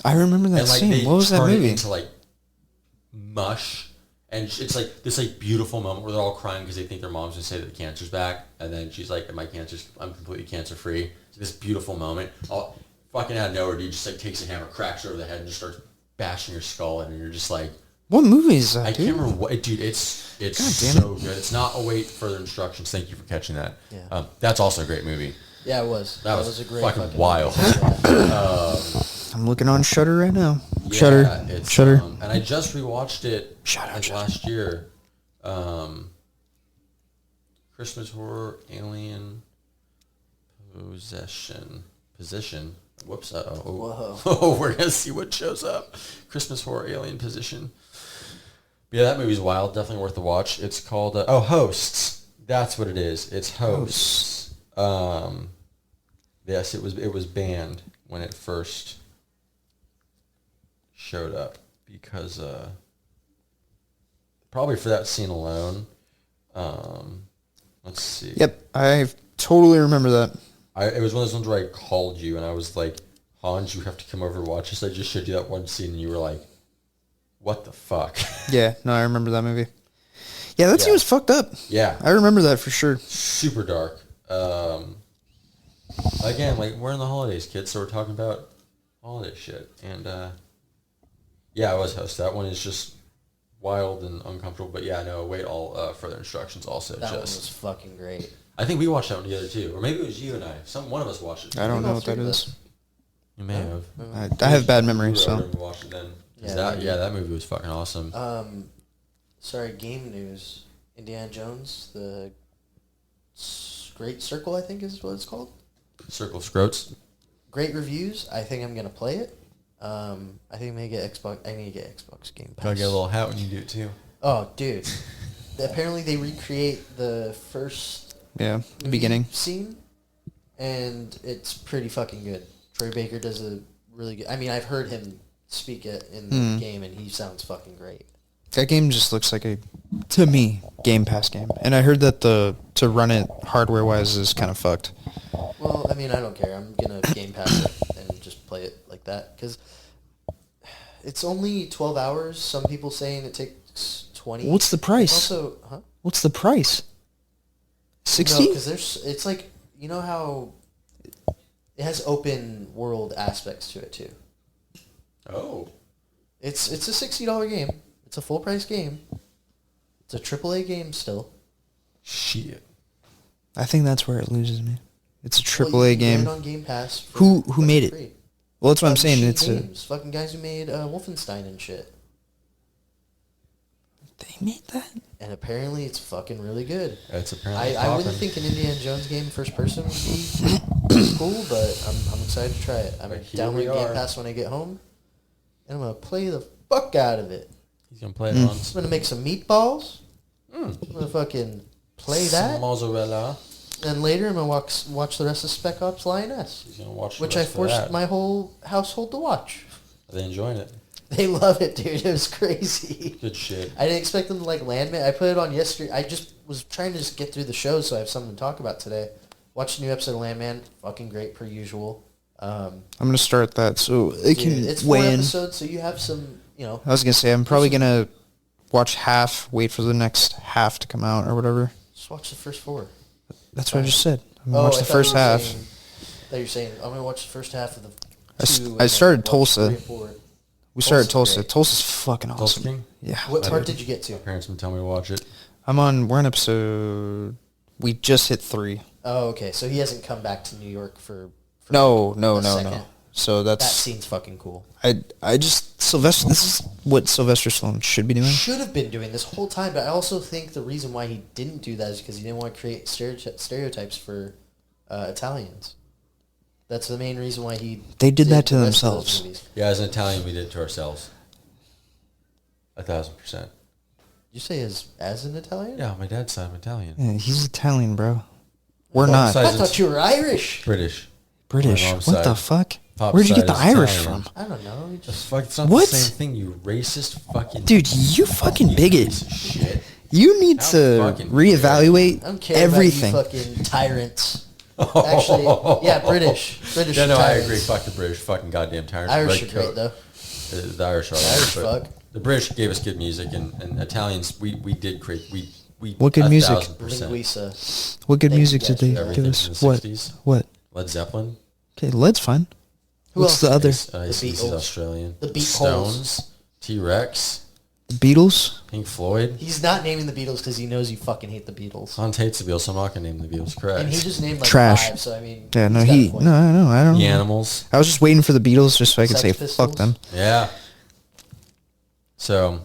Speaker 3: I remember that
Speaker 2: And like
Speaker 3: scene.
Speaker 2: they
Speaker 3: What was that
Speaker 2: turn it
Speaker 3: movie?
Speaker 2: into like mush. And it's like this like beautiful moment where they're all crying because they think their mom's gonna say that the cancer's back, and then she's like, I'm completely cancer free. It's this beautiful moment. All fucking out of nowhere, dude just like takes a hammer, cracks her over the head, and just starts bashing her skull in, and you're just like,
Speaker 3: What movie is that,
Speaker 2: I
Speaker 3: dude?
Speaker 2: can't remember what, dude. It's
Speaker 3: God damn
Speaker 2: so good. It's not await further instructions. Thank you for catching that.
Speaker 1: Yeah.
Speaker 2: That's also a great movie.
Speaker 1: Yeah, it was.
Speaker 2: That was
Speaker 1: a great
Speaker 2: fucking wild.
Speaker 3: I'm looking on Shudder right now.
Speaker 2: Yeah,
Speaker 3: Shudder.
Speaker 2: it's,
Speaker 3: Shudder.
Speaker 2: and I just rewatched it last year. Christmas Horror Alien Position. Whoops.
Speaker 1: Whoa.
Speaker 2: Oh, we're gonna see what shows up. Christmas Horror Alien Position. Yeah, that movie's wild. Definitely worth the watch. It's called Hosts. That's what it is. It's Hosts. Yes, it was banned when it first showed up because probably for that scene alone. Let's see.
Speaker 3: Yep, I totally remember that.
Speaker 2: It was one of those ones where I called you and I was like, Hans, you have to come over and watch this. I just showed you that one scene and you were like, what the fuck?
Speaker 3: Yeah, no, I remember that movie. Yeah, that scene was fucked up.
Speaker 2: Yeah.
Speaker 3: I remember that for sure.
Speaker 2: Super dark. Again, like, we're in the holidays, kids, so we're talking about holiday shit. And, yeah, I was host. That one is just wild and uncomfortable. But, yeah, no, wait, all further instructions also.
Speaker 1: That one was fucking great.
Speaker 2: I think we watched that one together, too. Or maybe it was you and I. One of us watched it.
Speaker 3: I don't know
Speaker 1: all
Speaker 3: what that
Speaker 1: three of
Speaker 3: is.
Speaker 1: us.
Speaker 2: You may have.
Speaker 3: I have bad memory,
Speaker 2: We
Speaker 3: so.
Speaker 2: watched it then.
Speaker 1: Yeah,
Speaker 2: That movie was fucking awesome.
Speaker 1: Sorry, game news. Indiana Jones, the Great Circle, I think is what it's called.
Speaker 2: Circle of Scroats.
Speaker 1: Great reviews. I think I'm gonna play it. I think I'm gonna get Xbox. I need to get Xbox Game Pass.
Speaker 2: Gotta get a little hat when you do it too.
Speaker 1: Oh, dude! Apparently, they recreate the first
Speaker 3: Yeah, the beginning.
Speaker 1: scene, and it's pretty fucking good. Troy Baker does a really good. I mean, I've heard him speak it in the game, and he sounds fucking great.
Speaker 3: That game just looks like to me, Game Pass game. And I heard that to run it hardware-wise is kind of fucked.
Speaker 1: Well, I mean, I don't care. I'm gonna Game Pass it and just play it like that because it's only 12 hours. Some people saying it takes 20.
Speaker 3: What's the price?
Speaker 1: Also,
Speaker 3: What's the price? 60?
Speaker 1: No, because it's like, you know how it has open world aspects to it too.
Speaker 2: Oh.
Speaker 1: It's a $60 game. It's a full price game. It's a AAA game still.
Speaker 2: Shit.
Speaker 3: I think that's where it loses me. It's a
Speaker 1: Well,
Speaker 3: AAA
Speaker 1: you can get
Speaker 3: game.
Speaker 1: it on Game Pass. For
Speaker 3: Who
Speaker 1: fucking
Speaker 3: made it?
Speaker 1: free.
Speaker 3: Well, that's what I'm saying.
Speaker 1: Machine
Speaker 3: It's
Speaker 1: Games. Fucking guys who made Wolfenstein and shit.
Speaker 3: They made that?
Speaker 1: And apparently it's fucking really good.
Speaker 2: It's apparently
Speaker 1: I wouldn't think an Indiana Jones game first person would be cool, but I'm excited to try it. I'm
Speaker 2: But here we
Speaker 1: downloading Game
Speaker 2: are.
Speaker 1: Pass when I get home, and I'm gonna play the fuck out of it.
Speaker 2: He's gonna play it on
Speaker 1: I'm gonna make some meatballs. I'm gonna fucking play that,
Speaker 2: mozzarella.
Speaker 1: and later I'm gonna watch the rest of Spec Ops Lioness,
Speaker 2: He's gonna watch the
Speaker 1: which I
Speaker 2: rest of
Speaker 1: forced
Speaker 2: that.
Speaker 1: my whole household to watch.
Speaker 2: Are they enjoying it?
Speaker 1: They love it, dude. It was crazy.
Speaker 2: Good shit.
Speaker 1: I didn't expect them to like Landman. I put it on yesterday. I just was trying to just get through the show so I have something to talk about today. Watched a new episode of Landman. Fucking great per usual.
Speaker 3: I'm going to start that so it can
Speaker 1: It's 4
Speaker 3: weigh in.
Speaker 1: episodes, so you have some, you know.
Speaker 3: I was going to say, I'm probably going to watch half, wait for the next half to come out or whatever.
Speaker 1: Just watch the first 4.
Speaker 3: That's what I just said. I'm going to watch the first half.
Speaker 1: You're saying, I'm going to watch the first half of the 2.
Speaker 3: I started
Speaker 1: watch
Speaker 3: Tulsa.
Speaker 1: 3 and 4.
Speaker 3: We started
Speaker 1: Tulsa's
Speaker 3: Tulsa.
Speaker 1: great.
Speaker 3: Tulsa's fucking
Speaker 2: Tulsa
Speaker 3: awesome.
Speaker 2: King?
Speaker 3: Yeah.
Speaker 1: What part did you get to?
Speaker 2: My parents been telling me to watch it.
Speaker 3: We're on episode, we just hit 3.
Speaker 1: Oh, okay. So he hasn't come back to New York for
Speaker 3: No.
Speaker 1: second.
Speaker 3: So
Speaker 1: That
Speaker 3: that's
Speaker 1: scene's fucking cool.
Speaker 3: I just Sylvester. This is what Sylvester Stallone should be doing.
Speaker 1: Should have been doing this whole time, but I also think the reason why he didn't do that is because he didn't want to create stereotypes for Italians. That's the main reason why he.
Speaker 3: They did that to
Speaker 1: the rest of those
Speaker 3: themselves.
Speaker 1: movies.
Speaker 2: Yeah, as an Italian, we did it to ourselves. 1,000%.
Speaker 1: You say as an Italian?
Speaker 2: Yeah, my dad's side, I'm Italian.
Speaker 3: Yeah, he's Italian, bro. We're
Speaker 2: Well,
Speaker 3: not
Speaker 2: besides-
Speaker 1: I thought you were Irish.
Speaker 2: British.
Speaker 3: British.
Speaker 2: my
Speaker 3: What
Speaker 2: mom's
Speaker 3: the
Speaker 2: side.
Speaker 3: fuck?
Speaker 2: Pop
Speaker 3: Where'd you get
Speaker 2: side
Speaker 3: the
Speaker 2: is
Speaker 3: Irish
Speaker 2: Italian.
Speaker 3: from?
Speaker 1: I don't know. You
Speaker 2: Just
Speaker 1: just
Speaker 2: fuck, it's not
Speaker 3: What?
Speaker 2: the same thing, you racist fucking...
Speaker 3: Dude, you fucking
Speaker 2: piece
Speaker 3: bigot.
Speaker 2: of shit.
Speaker 3: You need
Speaker 2: How
Speaker 3: to
Speaker 2: fucking
Speaker 3: reevaluate
Speaker 1: I don't care
Speaker 3: everything.
Speaker 1: about you fucking tyrants. Actually, yeah, British. British
Speaker 2: Yeah,
Speaker 1: are
Speaker 2: no, I
Speaker 1: tyrants.
Speaker 2: agree. Fuck the British. Fucking goddamn tyrants.
Speaker 1: Irish
Speaker 2: Red
Speaker 1: are great,
Speaker 2: coat.
Speaker 1: though.
Speaker 2: The Irish are
Speaker 1: Irish
Speaker 2: but
Speaker 1: fuck.
Speaker 2: The British gave us good music, and Italians, we did create... We
Speaker 3: What good music?
Speaker 2: 1,000%.
Speaker 1: Linguiça.
Speaker 3: What good
Speaker 1: Thank
Speaker 3: music
Speaker 1: you
Speaker 3: did
Speaker 1: guys
Speaker 3: they
Speaker 1: for that.
Speaker 3: give
Speaker 2: Everything
Speaker 3: us?
Speaker 2: from the
Speaker 3: What?
Speaker 2: 60s.
Speaker 3: What?
Speaker 2: Led Zeppelin.
Speaker 3: Okay, Led's fine.
Speaker 1: Who
Speaker 3: What's
Speaker 1: else?
Speaker 3: the other?
Speaker 2: AC/DC is
Speaker 1: Beatles.
Speaker 2: Australian.
Speaker 1: The Beatles.
Speaker 2: Stones. T-Rex.
Speaker 3: The Beatles?
Speaker 2: Pink Floyd.
Speaker 1: He's not naming the Beatles because he knows you fucking hate the Beatles.
Speaker 2: Hans hates the Beatles, so I'm not going to name the Beatles. Correct.
Speaker 1: And he just named like
Speaker 3: Trash.
Speaker 1: 5, so I mean...
Speaker 3: Yeah, no,
Speaker 1: he's got a
Speaker 3: he...
Speaker 1: point.
Speaker 3: No, I don't
Speaker 2: The
Speaker 3: know.
Speaker 2: Animals.
Speaker 3: I was just waiting for the Beatles just so I could
Speaker 1: Sex
Speaker 3: say
Speaker 1: Pistols.
Speaker 3: fuck them.
Speaker 2: Yeah. So,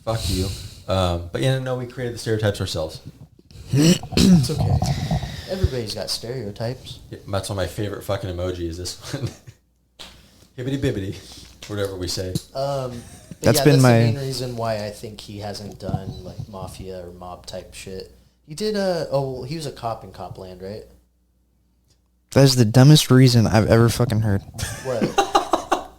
Speaker 2: fuck you. But yeah, no, we created the stereotypes ourselves.
Speaker 1: It's okay. Everybody's got stereotypes.
Speaker 2: Yeah, that's one of my favorite fucking emoji is this one. Hibbity bibbity. Whatever we say.
Speaker 1: But
Speaker 3: That's
Speaker 1: yeah,
Speaker 3: been
Speaker 1: that's
Speaker 3: my-
Speaker 1: the main reason why I think he hasn't done like mafia or mob type shit. He did he was a cop in Copland, right?
Speaker 3: That is the dumbest reason I've ever fucking heard.
Speaker 1: What?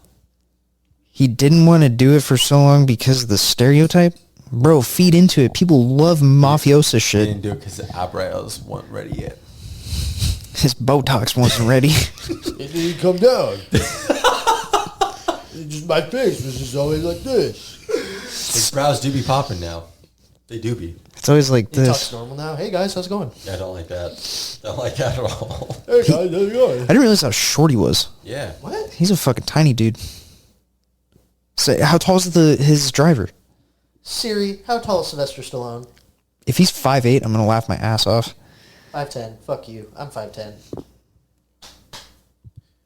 Speaker 3: He didn't want to do it for so long because of the stereotype? Bro, feed into it. People love mafiosa
Speaker 2: They
Speaker 3: shit.
Speaker 2: didn't do it because the eyebrows weren't ready yet.
Speaker 3: His Botox wasn't ready.
Speaker 1: It didn't come down. Just my face was just always like this.
Speaker 2: His brows do be popping now. They do be.
Speaker 3: It's always like
Speaker 1: He talks
Speaker 3: this.
Speaker 1: normal now. Hey guys, how's it going?
Speaker 2: Yeah, I don't like that. Don't like that at all.
Speaker 1: Hey guys, how's it going?
Speaker 3: I didn't realize how short he was.
Speaker 2: Yeah.
Speaker 1: What?
Speaker 3: He's a fucking tiny dude. So how tall is his driver?
Speaker 1: Siri, how tall is Sylvester Stallone?
Speaker 3: If he's 5'8", I'm gonna laugh my ass off.
Speaker 1: 5'10". Fuck you. I'm 5'10".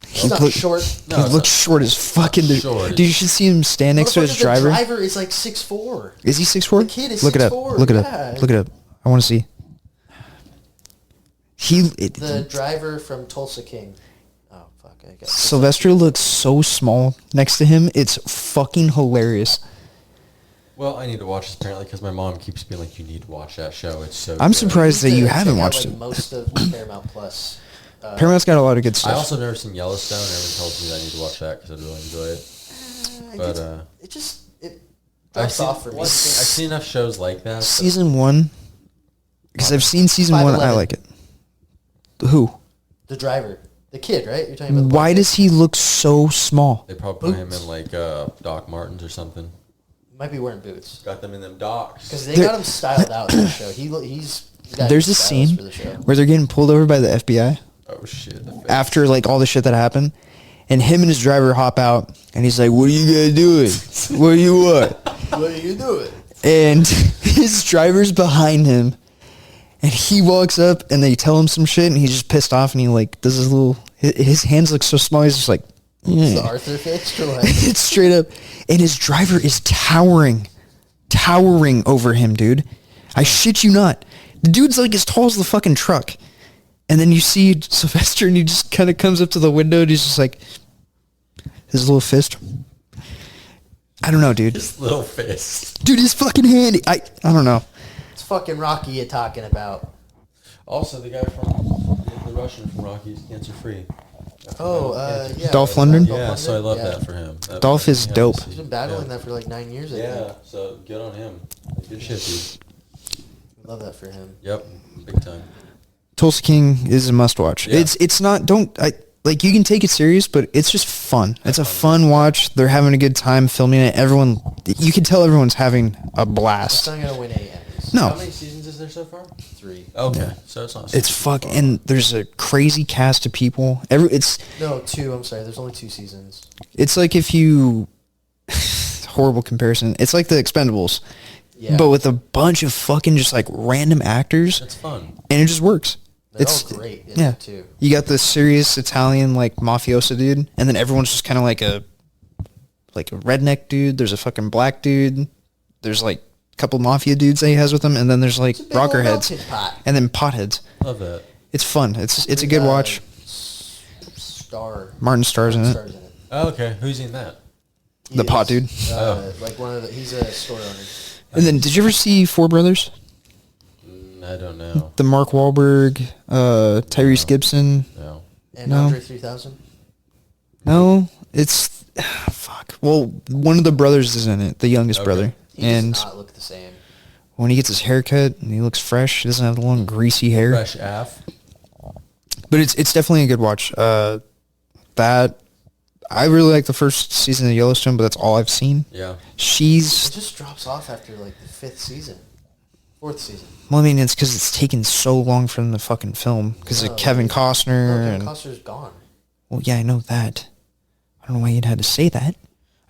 Speaker 3: He
Speaker 1: He's not
Speaker 3: look-
Speaker 1: short.
Speaker 2: No,
Speaker 3: he
Speaker 2: it's
Speaker 3: looks
Speaker 2: not-
Speaker 3: short as fucking.
Speaker 2: Short.
Speaker 3: Dude, you should see him stand next to his
Speaker 1: Motherfucker,
Speaker 3: driver.
Speaker 1: The driver is like 6'4".
Speaker 3: Is he 6'4"?
Speaker 1: The kid is
Speaker 3: Look it up.
Speaker 1: 6'4",
Speaker 3: Look it
Speaker 1: yeah.
Speaker 3: up. Look it up. I want to see.
Speaker 1: The driver from Tulsa King. Oh fuck! I got
Speaker 3: Sylvester looks so small next to him. It's fucking hilarious.
Speaker 2: Well, I need to watch this apparently because my mom keeps being like, "You need to watch that show. It's so."
Speaker 3: I'm
Speaker 2: good."
Speaker 3: surprised that
Speaker 1: To
Speaker 3: you
Speaker 1: check
Speaker 3: haven't
Speaker 1: out,
Speaker 3: watched
Speaker 1: like,
Speaker 3: it.
Speaker 1: Most of Paramount Plus.
Speaker 3: Paramount's got a lot of good
Speaker 2: I
Speaker 3: stuff.
Speaker 2: also never seen Yellowstone. And everyone tells me that I need to watch that because I really enjoy it. But
Speaker 1: it
Speaker 2: I've
Speaker 1: drops
Speaker 2: seen,
Speaker 1: off for me.
Speaker 2: I've seen enough shows like that. but-
Speaker 3: Season 1, because I've seen season 1, I
Speaker 1: 5'11".
Speaker 3: like it. Who?
Speaker 1: The driver, the kid, right? You're talking about. The
Speaker 3: Why
Speaker 1: black
Speaker 3: does he look so small?
Speaker 2: They probably put him
Speaker 1: Boots.
Speaker 2: in like Doc Martens or something.
Speaker 1: kid? Might be wearing boots
Speaker 2: Got them in them docks.
Speaker 1: because they
Speaker 3: There-
Speaker 1: got him styled out in the show. He's got
Speaker 3: There's a
Speaker 1: stylist
Speaker 3: scene
Speaker 1: for the show.
Speaker 3: where they're getting pulled over by the FBI
Speaker 2: Oh shit! The face.
Speaker 3: after like all the shit that happened, and him and his driver hop out, and he's like, "What are you guys doing? What do you want?"
Speaker 1: What are you doing?
Speaker 3: And his driver's behind him, and he walks up, and they tell him some shit, and he's just pissed off, and he like does his little. His hands look so small. He's just like,
Speaker 1: It's the Arthur face or what?
Speaker 3: it's straight up, and his driver is towering over him, dude. I shit you not. The dude's like as tall as the fucking truck. And then you see Sylvester, and he just kind of comes up to the window, and he's just like, his little fist. I don't know, dude.
Speaker 2: His little fist.
Speaker 3: Dude, his fucking hand. I don't know.
Speaker 1: It's fucking Rocky you're talking about.
Speaker 2: Also, the guy from the Russian from Rocky is cancer free.
Speaker 1: Yeah.
Speaker 3: Dolph Lundgren?
Speaker 2: Yeah, so I love
Speaker 1: Yeah.
Speaker 2: that for him.
Speaker 3: Dolph is dope.
Speaker 1: He's been battling that for like 9 years. I
Speaker 2: Yeah,
Speaker 1: think.
Speaker 2: so good on him. Good shit, dude.
Speaker 1: Love that for him.
Speaker 2: Yep, big time.
Speaker 3: Tulsa King is a must watch.
Speaker 2: Yeah.
Speaker 3: It's not, like you can take it serious, but it's just fun. It's a fun watch. They're having a good time filming it. Everyone, you can tell everyone's having a
Speaker 1: It's
Speaker 3: blast.
Speaker 1: not gonna win any Emmys.
Speaker 3: No.
Speaker 2: How many seasons is there so far?
Speaker 1: 3.
Speaker 2: Okay, so it's not.
Speaker 3: It's fuck, and there's a crazy cast of people.
Speaker 1: No, 2. I'm sorry. There's only 2 seasons.
Speaker 3: It's like if you horrible comparison. It's like the Expendables,
Speaker 1: Yeah.
Speaker 3: but with a bunch of fucking just like random actors,
Speaker 2: It's fun.
Speaker 3: and it just works.
Speaker 1: They're all great in
Speaker 3: yeah.
Speaker 1: it, too.
Speaker 3: You got the serious Italian like mafioso dude, and then everyone's just kind of like a redneck dude. There's a fucking black dude. There's like a couple mafia dudes that he has with him, and then there's like rocker heads, and then potheads.
Speaker 2: Love that.
Speaker 3: It's fun. It's a good watch. Martin Starr's in it.
Speaker 2: Oh, okay. Who's in that?
Speaker 3: The pot dude.
Speaker 1: Like he's a store owner.
Speaker 3: And then, did you ever see Four Brothers?
Speaker 2: I don't know.
Speaker 3: The Mark Wahlberg, Tyrese Gibson.
Speaker 2: No.
Speaker 1: And Andre 3000?
Speaker 3: No, it's fuck. Well, one of the brothers is in it, the youngest brother.
Speaker 1: He
Speaker 3: and
Speaker 1: does not look the same.
Speaker 3: when he gets his haircut and he looks fresh, he doesn't have the long greasy hair.
Speaker 2: Fresh AF.
Speaker 3: But it's definitely a good watch. That I really like the first season of Yellowstone, but that's all I've seen.
Speaker 2: Yeah.
Speaker 1: It just drops off after like the 4th season.
Speaker 3: Well, I mean, it's because it's taken so long for them to fucking film because of Kevin Costner.
Speaker 1: Kevin Costner's gone.
Speaker 3: Well, yeah, I know that. I don't know why you'd had to say that.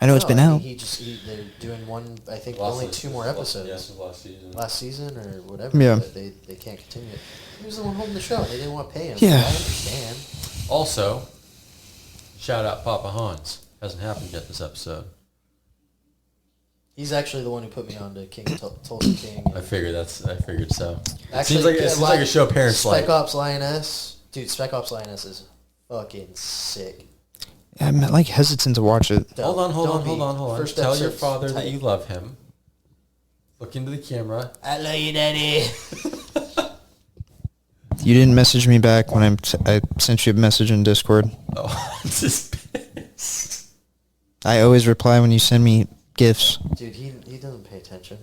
Speaker 3: I know it's been out.
Speaker 1: They're doing one. I think only 2 more episodes.
Speaker 2: Yes, last season.
Speaker 1: Last season or whatever.
Speaker 3: Yeah.
Speaker 1: But they can't continue it. He was the one holding the show. They didn't want to pay him.
Speaker 3: Yeah.
Speaker 1: I understand.
Speaker 2: Also, shout out Papa Hans. Hasn't happened yet this episode.
Speaker 1: He's actually the one who put me on to Tulsa King.
Speaker 2: I figured so.
Speaker 1: Actually,
Speaker 2: it seems like a show parents like.
Speaker 1: Spec Ops Lioness. Dude, Spec Ops Lioness is fucking sick.
Speaker 3: I'm like hesitant to watch it.
Speaker 2: Hold on.
Speaker 1: First
Speaker 2: Tell your
Speaker 1: episode's
Speaker 2: father that
Speaker 1: tight.
Speaker 2: you love him. Look into the camera.
Speaker 1: I love you, Daddy.
Speaker 3: You didn't message me back when I sent you a message in Discord.
Speaker 2: Oh, I'm just pissed.
Speaker 3: I always reply when you send me gifts.
Speaker 1: Dude, he doesn't pay attention.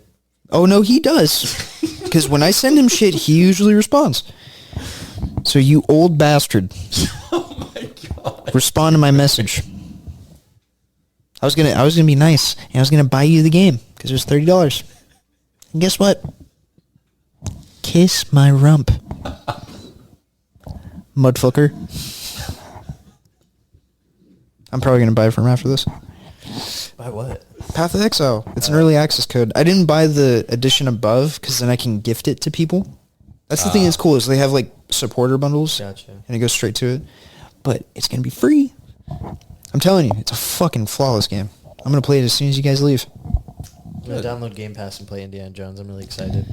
Speaker 3: Oh, no, he does. Because when I send him shit, he usually responds. So you old bastard.
Speaker 2: Oh my god.
Speaker 3: Respond to my message. I was gonna be nice, and I was gonna buy you the game because it was $30. And guess what? Kiss my rump, mudfucker. I'm probably gonna buy it from after this.
Speaker 1: By what?
Speaker 3: Path of Exile. It's an early access code. I didn't buy the edition above because then I can gift it to people. That's the thing that's cool is they have like supporter bundles.
Speaker 1: Gotcha.
Speaker 3: And it goes straight to it. But it's going to be free. I'm telling you, it's a fucking flawless game. I'm going to play it as soon as you guys leave.
Speaker 1: I'm going to download Game Pass and play Indiana Jones. I'm really excited.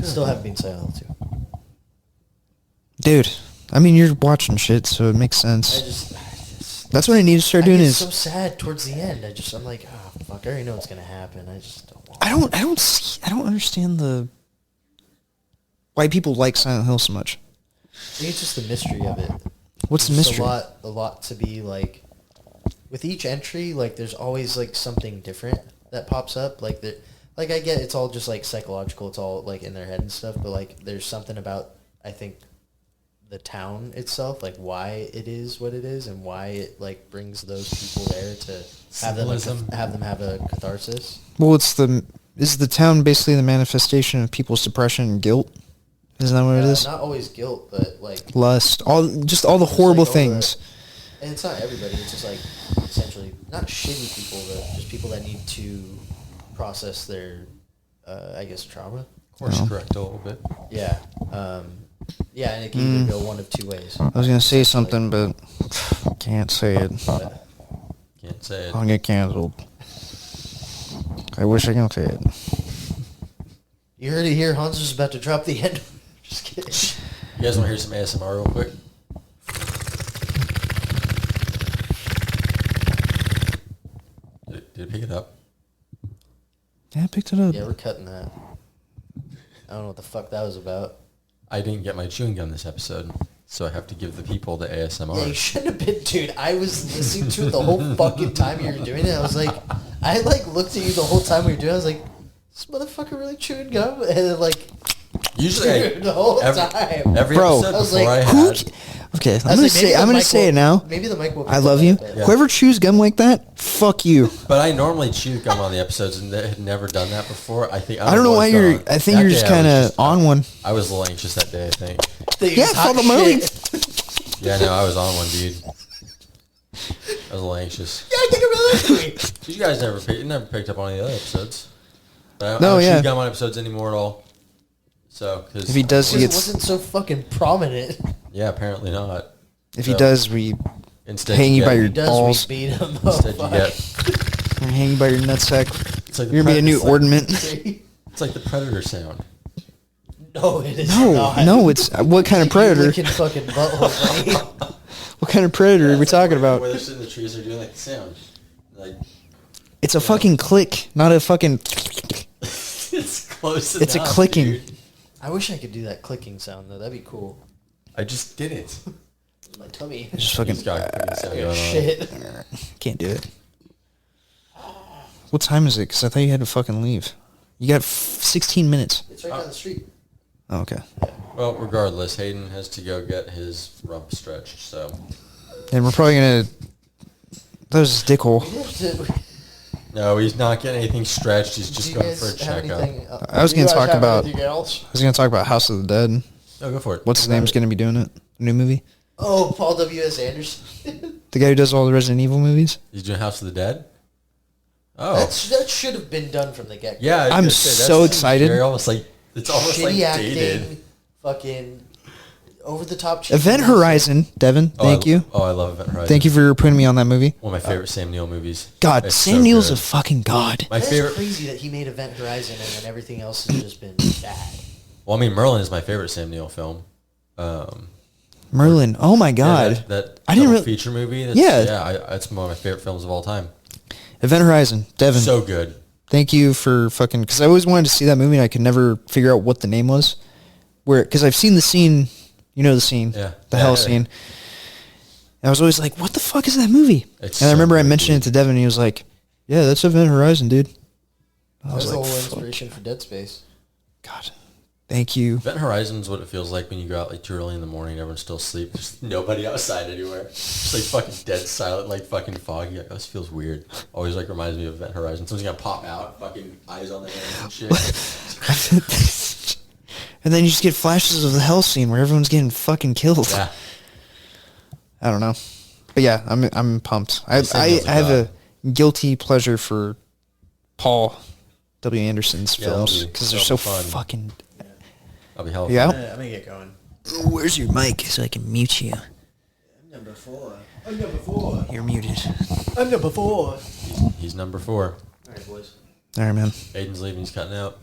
Speaker 1: Still haven't been Silent Hill 2.
Speaker 3: Dude, I mean, you're watching shit, so it makes sense. That's what I need to start doing
Speaker 1: I get
Speaker 3: is...
Speaker 1: so sad towards the end. I'm like, oh, fuck, I already know what's going to happen. I just don't want
Speaker 3: I don't understand why people like Silent Hill so much.
Speaker 1: I think it's just the mystery of it.
Speaker 3: What's the
Speaker 1: There's
Speaker 3: mystery?
Speaker 1: A lot to be like. With each entry, like there's always like something different that pops up. Like I get it's all just like psychological. It's all like in their head and stuff. But like there's something about I think the town itself, like why it is what it is, and why it like brings those people there to have them have a catharsis.
Speaker 3: Well, is the town basically the manifestation of people's depression and guilt? Isn't that what it is?
Speaker 1: Not always guilt, but like
Speaker 3: Lust, all the horrible
Speaker 1: like
Speaker 3: things.
Speaker 1: And it's not everybody. It's just like essentially not shitty people, but just people that need to process their, I guess, trauma.
Speaker 2: Course correct a little bit.
Speaker 1: Yeah. Yeah, and it can either go one of 2 ways.
Speaker 3: I was gonna say something, but can't say it.
Speaker 2: Can't say it.
Speaker 3: I'll get canceled. I wish I could say it.
Speaker 1: You heard it here. Hans is about to drop the end. Just kidding.
Speaker 2: You guys want to hear some ASMR real quick? Did it pick it up?
Speaker 3: Yeah, I picked it up.
Speaker 1: Yeah, we're cutting that. I don't know what the fuck that was about.
Speaker 2: I didn't get my chewing gum this episode, so I have to give the people the ASMR.
Speaker 1: Yeah, you shouldn't have been, dude. I was listening to it the whole fucking time you were doing it. I was like, I like looked at you the whole time we were doing it. I was like, this motherfucker really chewing gum? And then like,
Speaker 2: Usually,
Speaker 1: dude, the whole time.
Speaker 2: Every
Speaker 3: Bro,
Speaker 2: episode
Speaker 1: I was
Speaker 2: before
Speaker 1: like,
Speaker 2: I
Speaker 3: Who?
Speaker 2: had,
Speaker 3: Okay,
Speaker 1: I was like,
Speaker 3: I'm gonna say it now.
Speaker 1: Maybe the mic will.
Speaker 3: I love you.
Speaker 2: Yeah.
Speaker 3: Whoever chews gum like that, fuck you.
Speaker 2: but I normally chew gum on the episodes, and they had never done that before. I
Speaker 3: I don't know why you're. I think you're just kind of on one.
Speaker 2: I was a little anxious that day. I think.
Speaker 3: Yeah, for the movie.
Speaker 2: Yeah, no, I was on one, dude. I was a little anxious.
Speaker 1: Yeah, I think I'm really angry.
Speaker 2: You guys never picked up on any of the other episodes. But I
Speaker 3: No,
Speaker 2: don't
Speaker 3: yeah.
Speaker 2: chew gum on episodes anymore at all. So, cause
Speaker 3: If he does, he
Speaker 1: It
Speaker 3: gets.
Speaker 1: wasn't so fucking prominent.
Speaker 2: yeah, apparently not.
Speaker 3: If he
Speaker 2: So,
Speaker 3: does, we
Speaker 2: instead
Speaker 3: hang you by your
Speaker 1: He does,
Speaker 3: balls.
Speaker 1: we beat him.
Speaker 2: Instead, you get.
Speaker 3: Hang you by your nutsack.
Speaker 2: It's like
Speaker 3: You're gonna be a new ornament.
Speaker 2: It's like the Predator sound.
Speaker 1: No, it is
Speaker 3: No,
Speaker 1: not.
Speaker 3: no, it's what kind of
Speaker 1: You
Speaker 3: predator?
Speaker 1: licking fucking butthole, buddy.
Speaker 3: What kind of predator are we talking about?
Speaker 2: Where they're sitting in the trees, they're doing like the sound. Like
Speaker 3: It's a fucking click, not a fucking.
Speaker 2: it's close enough.
Speaker 3: It's a clicking.
Speaker 2: Dude.
Speaker 1: I wish I could do that clicking sound though. That'd be cool.
Speaker 2: I just did it.
Speaker 1: My tummy.
Speaker 3: Just fucking.
Speaker 2: He's got a clicking sound going on.
Speaker 1: Shit.
Speaker 3: Can't do it. What time is it? Because I thought you had to fucking leave. You got 16 minutes.
Speaker 1: It's right down the street.
Speaker 3: Oh, okay.
Speaker 2: Well, regardless, Hayden has to go get his rump stretched. So
Speaker 3: And we're probably gonna. That was his dick hole.
Speaker 2: no, he's not getting anything stretched. He's just going for a checkup.
Speaker 3: I was gonna talk about. I was gonna talk about House of the Dead.
Speaker 2: Oh, go for it.
Speaker 3: What's his name's gonna be doing it? New movie.
Speaker 1: Oh, Paul W.S. Anderson.
Speaker 3: The guy who does all the Resident Evil movies.
Speaker 2: He's doing House of the Dead. Oh,
Speaker 1: that should have been done from the get-go.
Speaker 2: yeah. I was
Speaker 3: I'm
Speaker 2: gonna say, that
Speaker 3: so
Speaker 2: seems
Speaker 3: excited.
Speaker 2: very almost like it's almost like
Speaker 1: Shitty acting,
Speaker 2: dated.
Speaker 1: fucking over-the-top.
Speaker 3: Event Horizon, Devin. Thank you.
Speaker 2: Oh, I love Event Horizon.
Speaker 3: Thank you for putting me on that movie.
Speaker 2: One of my favorite Sam Neill movies.
Speaker 3: God,
Speaker 2: It's
Speaker 3: Sam
Speaker 2: so
Speaker 3: Neill's
Speaker 2: good.
Speaker 3: a fucking god.
Speaker 2: My
Speaker 1: That's
Speaker 2: favorite.
Speaker 1: crazy that he made Event Horizon and then everything else has just been bad.
Speaker 2: Well, I mean, Merlin is my favorite Sam Neill film.
Speaker 3: Merlin. Oh my god.
Speaker 2: Yeah, that
Speaker 3: I didn't
Speaker 2: double
Speaker 3: really-
Speaker 2: feature movie. That's,
Speaker 3: Yeah.
Speaker 2: that's one of my favorite films of all time.
Speaker 3: Event Horizon, Devin.
Speaker 2: So good.
Speaker 3: Thank you for fucking. Because I always wanted to see that movie and I could never figure out what the name was. Because I've seen the scene. You know the scene.
Speaker 2: Yeah.
Speaker 3: The
Speaker 2: Yeah,
Speaker 3: hell
Speaker 2: yeah.
Speaker 3: scene. And I was always like, what the fuck is that movie?
Speaker 2: It's
Speaker 3: And I
Speaker 2: so
Speaker 3: remember I
Speaker 2: good,
Speaker 3: mentioned
Speaker 2: dude.
Speaker 3: it to Devin and he was like, yeah, that's Event Horizon, dude. I
Speaker 1: That
Speaker 3: was
Speaker 1: was the
Speaker 3: like,
Speaker 1: whole
Speaker 3: fuck.
Speaker 1: inspiration for Dead Space.
Speaker 3: God. Thank you.
Speaker 2: Event Horizon is what it feels like when you go out like too early in the morning. Everyone's still asleep. There's nobody outside anywhere. It's like fucking dead silent, like fucking foggy. Like, this feels weird. Always like reminds me of Event Horizon. Someone's gonna pop out, fucking eyes on their head and shit.
Speaker 3: And then you just get flashes of the hell scene where everyone's getting fucking killed.
Speaker 2: Yeah.
Speaker 3: I don't know. But yeah, I'm pumped. I
Speaker 2: Sam Neill's a
Speaker 3: have
Speaker 2: god.
Speaker 3: a guilty pleasure for Paul W. Anderson's
Speaker 2: Yeah, that'll
Speaker 3: films
Speaker 2: be-
Speaker 3: because they're
Speaker 2: that'll
Speaker 3: so
Speaker 2: be fun.
Speaker 3: fucking.
Speaker 2: I'll be hell.
Speaker 3: Yeah.
Speaker 1: I'm gonna get going.
Speaker 3: Where's your mic so I can mute you?
Speaker 1: I'm number 4. I'm number 4.
Speaker 3: You're muted.
Speaker 1: I'm number 4.
Speaker 2: He's number 4.
Speaker 1: All right, boys.
Speaker 3: All right, man.
Speaker 2: Hayden's leaving. He's cutting out.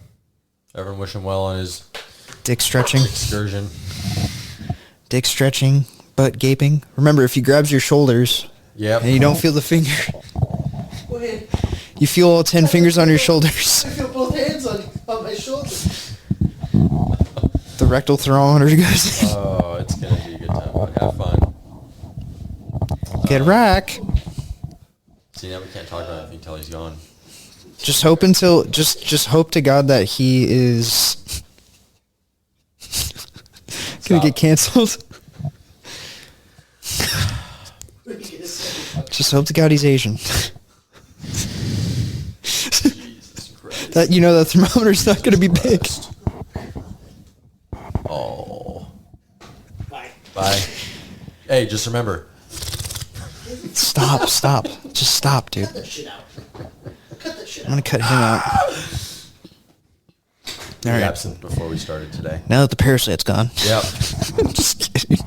Speaker 2: Everyone wish him well on his
Speaker 3: Dick stretching,
Speaker 2: excursion.
Speaker 3: dick stretching, butt gaping. Remember, if he grabs your shoulders
Speaker 2: Yep.
Speaker 3: and you don't feel the finger,
Speaker 1: Go ahead.
Speaker 3: you feel all 10 fingers on your shoulders.
Speaker 1: I feel both hands on my shoulders.
Speaker 3: The rectal thermometer goes.
Speaker 2: Oh, it's gonna be a good time. But have fun.
Speaker 3: Get rack.
Speaker 2: See, now we can't talk about anything until he's gone.
Speaker 3: Just hope just hope to God that he is gonna
Speaker 2: Stop.
Speaker 3: get canceled. Just hope to God he's Asian.
Speaker 2: Jesus Christ.
Speaker 3: That the thermometer's not gonna be big.
Speaker 2: Oh.
Speaker 1: Bye.
Speaker 2: Bye. Hey, just remember.
Speaker 3: Stop. Just stop, dude.
Speaker 1: Cut that shit out. Cut that shit
Speaker 3: I'm
Speaker 1: out.
Speaker 3: gonna cut him out.
Speaker 2: Be
Speaker 3: All right.
Speaker 2: absent before we started today.
Speaker 3: Now that the parasite's gone.
Speaker 2: Yep.
Speaker 3: Just kidding.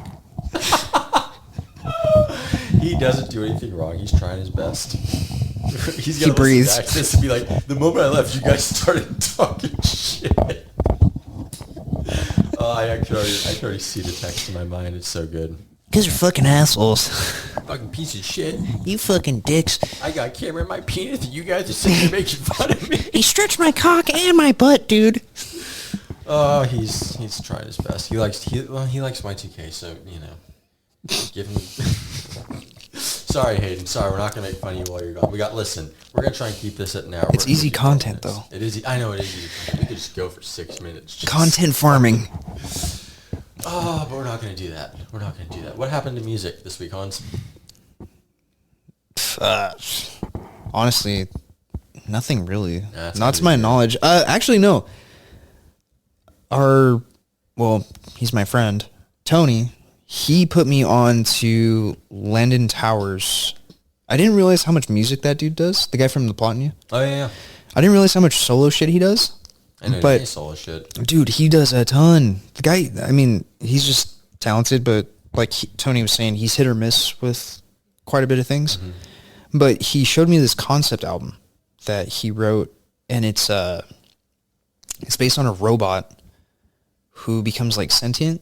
Speaker 2: He doesn't do anything wrong. He's trying his best. He's
Speaker 3: He
Speaker 2: gonna
Speaker 3: breathes.
Speaker 2: listen back to this and be like, the moment I left, you guys started talking shit. Oh, I can already see the text in my mind. It's so good.
Speaker 3: Cause you're fucking assholes.
Speaker 2: Fucking piece of shit.
Speaker 3: You fucking dicks.
Speaker 2: I got camera in my penis and you guys are sitting here making fun of me.
Speaker 3: He stretched my cock and my butt, dude.
Speaker 2: Oh, he's trying his best. He likes Y2K, so give him. Sorry, Hayden. Sorry, we're not gonna make fun of you while you're gone. Listen. We're gonna try and keep this at an hour.
Speaker 3: It's
Speaker 2: We're
Speaker 3: easy
Speaker 2: gonna do 12
Speaker 3: content,
Speaker 2: minutes.
Speaker 3: though.
Speaker 2: It is. I know it is easy content. We could just go for 6 minutes. Just,
Speaker 3: Content farming.
Speaker 2: Oh, but we're not gonna do that. We're not gonna do that. What happened to music this week, Hans?
Speaker 3: Honestly, nothing really.
Speaker 2: That's
Speaker 3: Not
Speaker 2: gotta
Speaker 3: to
Speaker 2: be
Speaker 3: my
Speaker 2: good.
Speaker 3: knowledge. Actually, no. He's my friend, Tony. He put me on to Landon Towers. I didn't realize how much music that dude does. The guy from The Plot in You.
Speaker 2: Oh yeah.
Speaker 3: I didn't realize how much solo shit he does.
Speaker 2: I know
Speaker 3: But-
Speaker 2: any solo shit.
Speaker 3: Dude, he does a ton. The guy, I mean, he's just talented, but like Tony was saying, he's hit or miss with quite a bit of things. But he showed me this concept album that he wrote, and it's based on a robot who becomes like sentient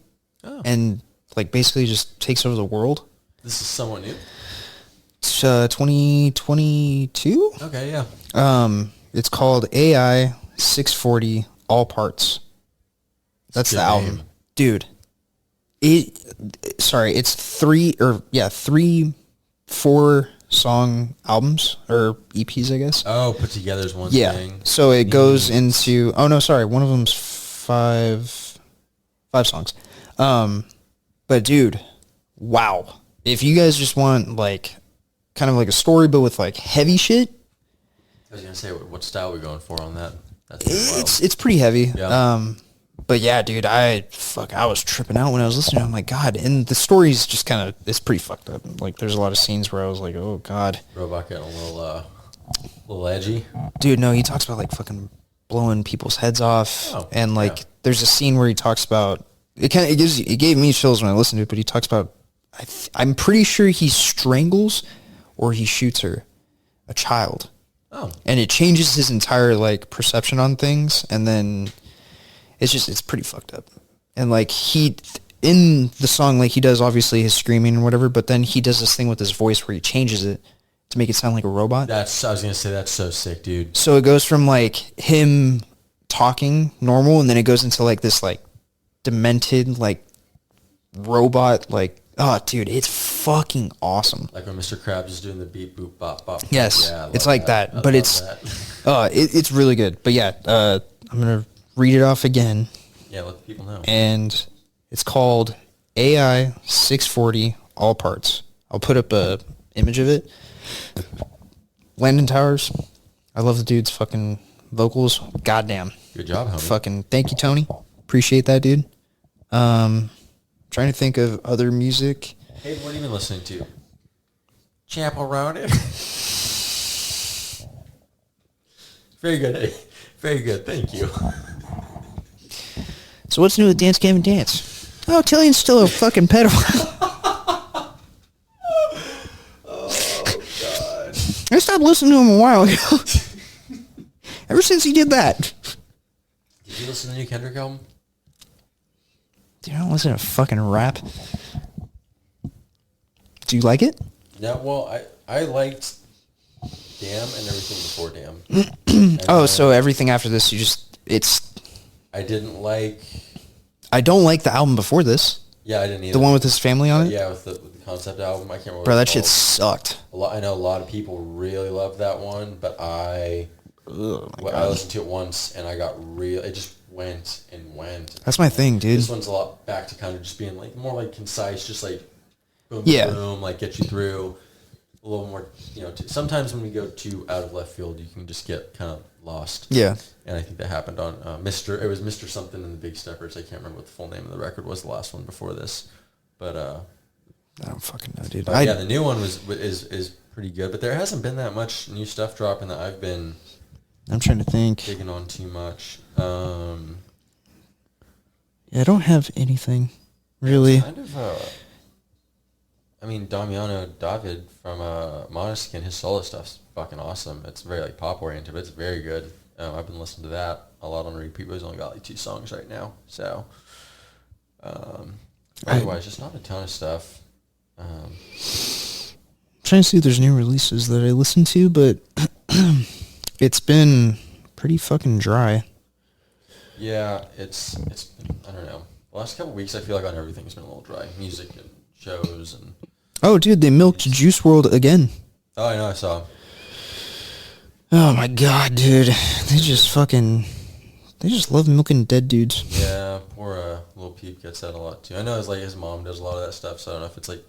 Speaker 3: and like basically just takes over the world.
Speaker 2: This is somewhat new.
Speaker 3: It's 2022.
Speaker 2: Okay, yeah.
Speaker 3: It's called AI 640 All Parts. That's the album,
Speaker 2: name.
Speaker 3: dude. It's 4 song albums or EPs, I guess.
Speaker 2: Oh, put together as one
Speaker 3: Yeah.
Speaker 2: thing.
Speaker 3: So it goes into. Oh no, sorry. One of them's five songs. But dude, wow. If you guys just want like kind of like a story, but with like heavy shit,
Speaker 2: I was gonna say, what style are we going for on that? That's pretty wild.
Speaker 3: it's pretty heavy.
Speaker 2: Yeah.
Speaker 3: But yeah, dude, I was tripping out when I was listening. I'm like, God, and the story's just kind of, it's pretty fucked up. Like, there's a lot of scenes where I was like, oh God,
Speaker 2: Robot getting a little edgy.
Speaker 3: dude. No, he talks about like fucking blowing people's heads off,
Speaker 2: Oh,
Speaker 3: and like,
Speaker 2: yeah.
Speaker 3: there's a scene where he talks about it. It gave me chills when I listened to it. But he talks about, I'm pretty sure he strangles or he shoots her, a child.
Speaker 2: Oh.
Speaker 3: And it changes his entire like perception on things, and then it's pretty fucked up. And like in the song, like he does obviously his screaming and whatever, but then he does this thing with his voice where he changes it to make it sound like a robot.
Speaker 2: I was gonna say, that's so sick, dude.
Speaker 3: So it goes from like him talking normal, and then it goes into like this like demented like robot, like, oh dude, it's fucking awesome.
Speaker 2: Like when Mr. Krabs is doing the beep boop bop bop.
Speaker 3: Yes,
Speaker 2: Yeah, I
Speaker 3: it's
Speaker 2: love
Speaker 3: like that,
Speaker 2: I
Speaker 3: but
Speaker 2: love
Speaker 3: it's
Speaker 2: that.
Speaker 3: it's really good. But yeah, I'm gonna read it off again,
Speaker 2: Yeah, let the people know.
Speaker 3: and it's called AI 640 All Parts. I'll put up a image of it. Landon Towers, I love the dude's fucking vocals. Goddamn,
Speaker 2: Good job, homie.
Speaker 3: fucking thank you, Tony. Appreciate that, dude. Trying to think of other music.
Speaker 2: Hey, what have you been listening to? Chapel Road. Very good. Hey. Very good. Thank you.
Speaker 3: So what's new with Dance Gavin Dance? Oh, Tillion's still a fucking pedophile. I stopped listening to him a while ago. Ever since he did that.
Speaker 2: Did you listen to the new Kendrick album?
Speaker 3: Dude, I don't listen to fucking rap. Do you like it?
Speaker 2: Yeah, well, I liked Damn and everything before Damn. And
Speaker 3: Oh,
Speaker 2: then
Speaker 3: so everything after this,
Speaker 2: I didn't like...
Speaker 3: I don't like the album before this.
Speaker 2: Yeah, I didn't either.
Speaker 3: The one with his family on it?
Speaker 2: Yeah, with the concept album. I can't remember
Speaker 3: Bro,
Speaker 2: what
Speaker 3: that
Speaker 2: it's
Speaker 3: shit
Speaker 2: called.
Speaker 3: sucked.
Speaker 2: I know a lot of people really love that one, but I listened to it once and I got it just went and went.
Speaker 3: That's my thing, dude.
Speaker 2: This one's a lot back to kind of just being like more like concise, just like boom,
Speaker 3: Yeah.
Speaker 2: boom, like get you through a little more. Sometimes when we go too out of left field, you can just get kind of lost.
Speaker 3: Yeah.
Speaker 2: And I think that happened on It was Mr. Something in the Big Steppers. I can't remember what the full name of the record was. The last one before this, but
Speaker 3: I don't fucking know, dude.
Speaker 2: yeah, the new one is pretty good. But there hasn't been that much new stuff dropping that I've been
Speaker 3: I'm trying to think.
Speaker 2: digging on too much.
Speaker 3: Yeah, I don't have anything really.
Speaker 2: Kind of. I mean, Damiano David from Måneskin, his solo stuff's fucking awesome. It's very like pop oriented, but it's very good. I've been listening to that a lot on repeat. But he's only got like 2 songs right now, so otherwise, just not a ton of stuff.
Speaker 3: Trying to see if there's new releases that I listen to, but it's been pretty fucking dry.
Speaker 2: Yeah, it's been, I don't know. The last couple of weeks, I feel like on everything's been a little dry. Music and shows and.
Speaker 3: Oh, dude, they milked Juice World again.
Speaker 2: Oh, I know, I saw.
Speaker 3: Oh my god, dude. They just love milking dead dudes.
Speaker 2: Yeah, poor Lil Peep gets that a lot too. I know it's like his mom does a lot of that stuff, so I don't know if it's like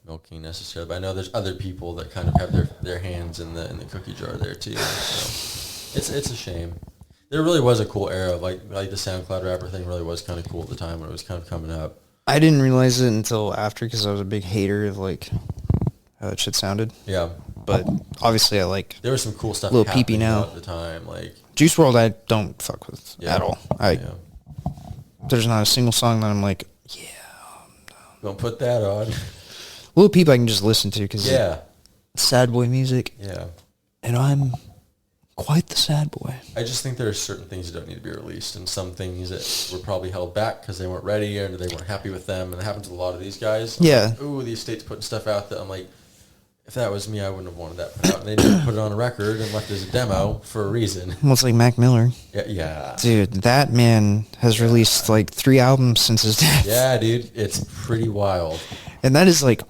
Speaker 2: milking necessarily, but I know there's other people that kind of have their hands in the cookie jar there too. So it's a shame. There really was a cool era of like the SoundCloud rapper thing really was kind of cool at the time when it was kind of coming up.
Speaker 3: I didn't realize it until after because I was a big hater of like how that shit sounded.
Speaker 2: Yeah.
Speaker 3: But obviously I like
Speaker 2: There was some cool stuff
Speaker 3: Lil
Speaker 2: happening
Speaker 3: Peepee now.
Speaker 2: at the time, like
Speaker 3: Juice World, I don't fuck with
Speaker 2: Yeah.
Speaker 3: at all.
Speaker 2: Yeah.
Speaker 3: There's not a single song that I'm like, yeah.
Speaker 2: Don't put that on.
Speaker 3: Little Peep I can just listen to because
Speaker 2: Yeah.
Speaker 3: sad boy music,
Speaker 2: Yeah.
Speaker 3: and I'm quite the sad boy.
Speaker 2: I just think there are certain things that don't need to be released, and some things that were probably held back because they weren't ready or they weren't happy with them, and it happens to a lot of these guys.
Speaker 3: Yeah.
Speaker 2: Like, ooh, the estate's putting stuff out that I'm like, if that was me, I wouldn't have wanted that put out. And they didn't put it on a record and left it as a demo for a reason.
Speaker 3: Well, it's like Mac Miller.
Speaker 2: Yeah.
Speaker 3: Dude, that man has released like 3 albums since his death.
Speaker 2: Yeah, dude. It's pretty wild.
Speaker 3: And that is like,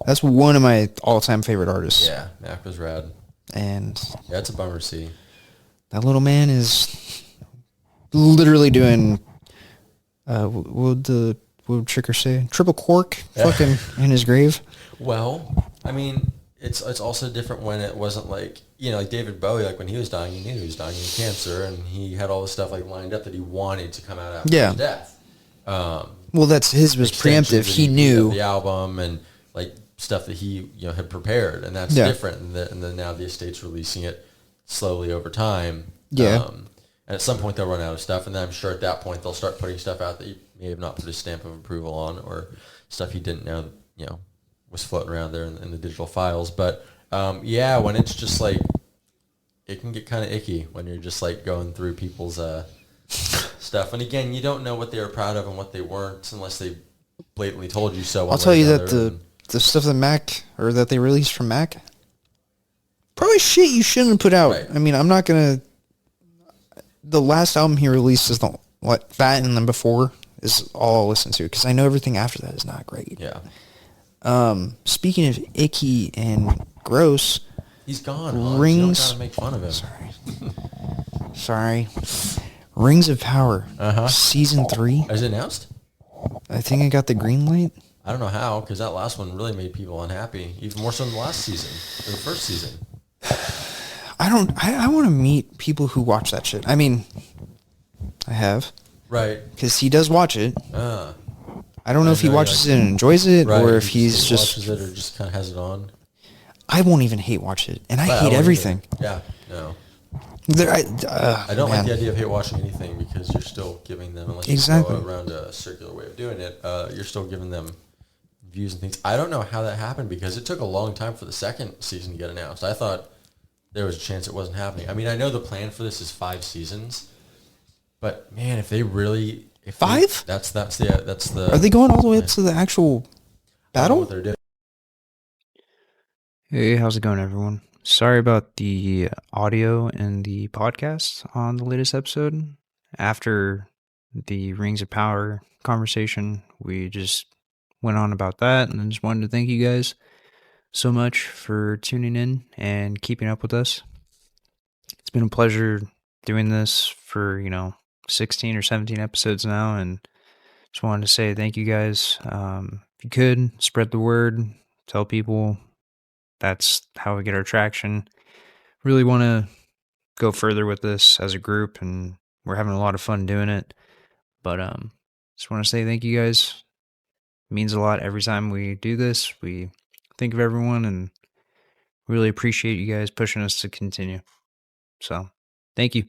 Speaker 3: that's one of my all-time favorite artists.
Speaker 2: Yeah, Mac was rad.
Speaker 3: And
Speaker 2: Yeah, it's a bummer to see.
Speaker 3: that little man is literally doing, what would Tricker say? Triple cork fucking in his grave.
Speaker 2: Well, I mean, it's also different when it wasn't like, like David Bowie, like when he was dying, he knew he was dying of cancer, and he had all this stuff like lined up that he wanted to come out after his death.
Speaker 3: Well, his was preemptive. He knew
Speaker 2: the album and like stuff that he had prepared, and that's different. And then now the estate's releasing it slowly over time.
Speaker 3: Yeah.
Speaker 2: And at some point they'll run out of stuff, and then I'm sure at that point they'll start putting stuff out that you may have not put a stamp of approval on, or stuff you didn't know was floating around there in the digital files. But when it's just like, it can get kind of icky when you're just like going through people's stuff. And again, you don't know what they were proud of and what they weren't unless they blatantly told you so.
Speaker 3: I'll tell you that the stuff that Mac, or that they released from Mac, probably shit you shouldn't have put out.
Speaker 2: Right.
Speaker 3: I mean, I'm not gonna. The last album he released is that, and then before is all I'll listen to, because I know everything after that is not great.
Speaker 2: Yeah.
Speaker 3: Speaking of icky and gross,
Speaker 2: He's gone. Hans.
Speaker 3: Rings.
Speaker 2: You don't gotta make fun of him.
Speaker 3: Sorry. Rings of Power.
Speaker 2: Uh-huh.
Speaker 3: Season 3.
Speaker 2: Is it announced?
Speaker 3: I think I got the green light.
Speaker 2: I don't know how, because that last one really made people unhappy, even more so than the last season, or the first season.
Speaker 3: I want to meet people who watch that shit. I mean, I have.
Speaker 2: Right.
Speaker 3: Because he does watch it. I don't know if he
Speaker 2: know,
Speaker 3: watches it and enjoys it,
Speaker 2: Right.
Speaker 3: or if
Speaker 2: He
Speaker 3: he's just...
Speaker 2: watches it or just kind of has it on.
Speaker 3: I won't even hate watch it, and I
Speaker 2: But
Speaker 3: hate
Speaker 2: won't
Speaker 3: everything.
Speaker 2: either. Yeah, no.
Speaker 3: I
Speaker 2: I don't like the idea of hate watching anything, because you're still giving them, unless you go around a circular way of doing it, you're still giving them views and things. I don't know how that happened, because it took a long time for the second season to get announced. I thought there was a chance it wasn't happening. I mean, I know the plan for this is 5 seasons, but man, if they really...
Speaker 3: 5?
Speaker 2: That's the...
Speaker 3: Are they going all the way up to the actual
Speaker 2: I don't know
Speaker 3: battle?
Speaker 2: what they're doing.
Speaker 3: Hey, how's it going, everyone? Sorry about the audio in the podcast on the latest episode. After the Rings of Power conversation, we just went on about that, and I just wanted to thank you guys so much for tuning in and keeping up with us. It's been a pleasure doing this for, 16 or 17 episodes now, and just wanted to say thank you guys. If you could, spread the word, tell people. That's how we get our traction. Really want to go further with this as a group, and we're having a lot of fun doing it. But just want to say thank you guys. It means a lot every time we do this. We think of everyone and really appreciate you guys pushing us to continue. So, thank you.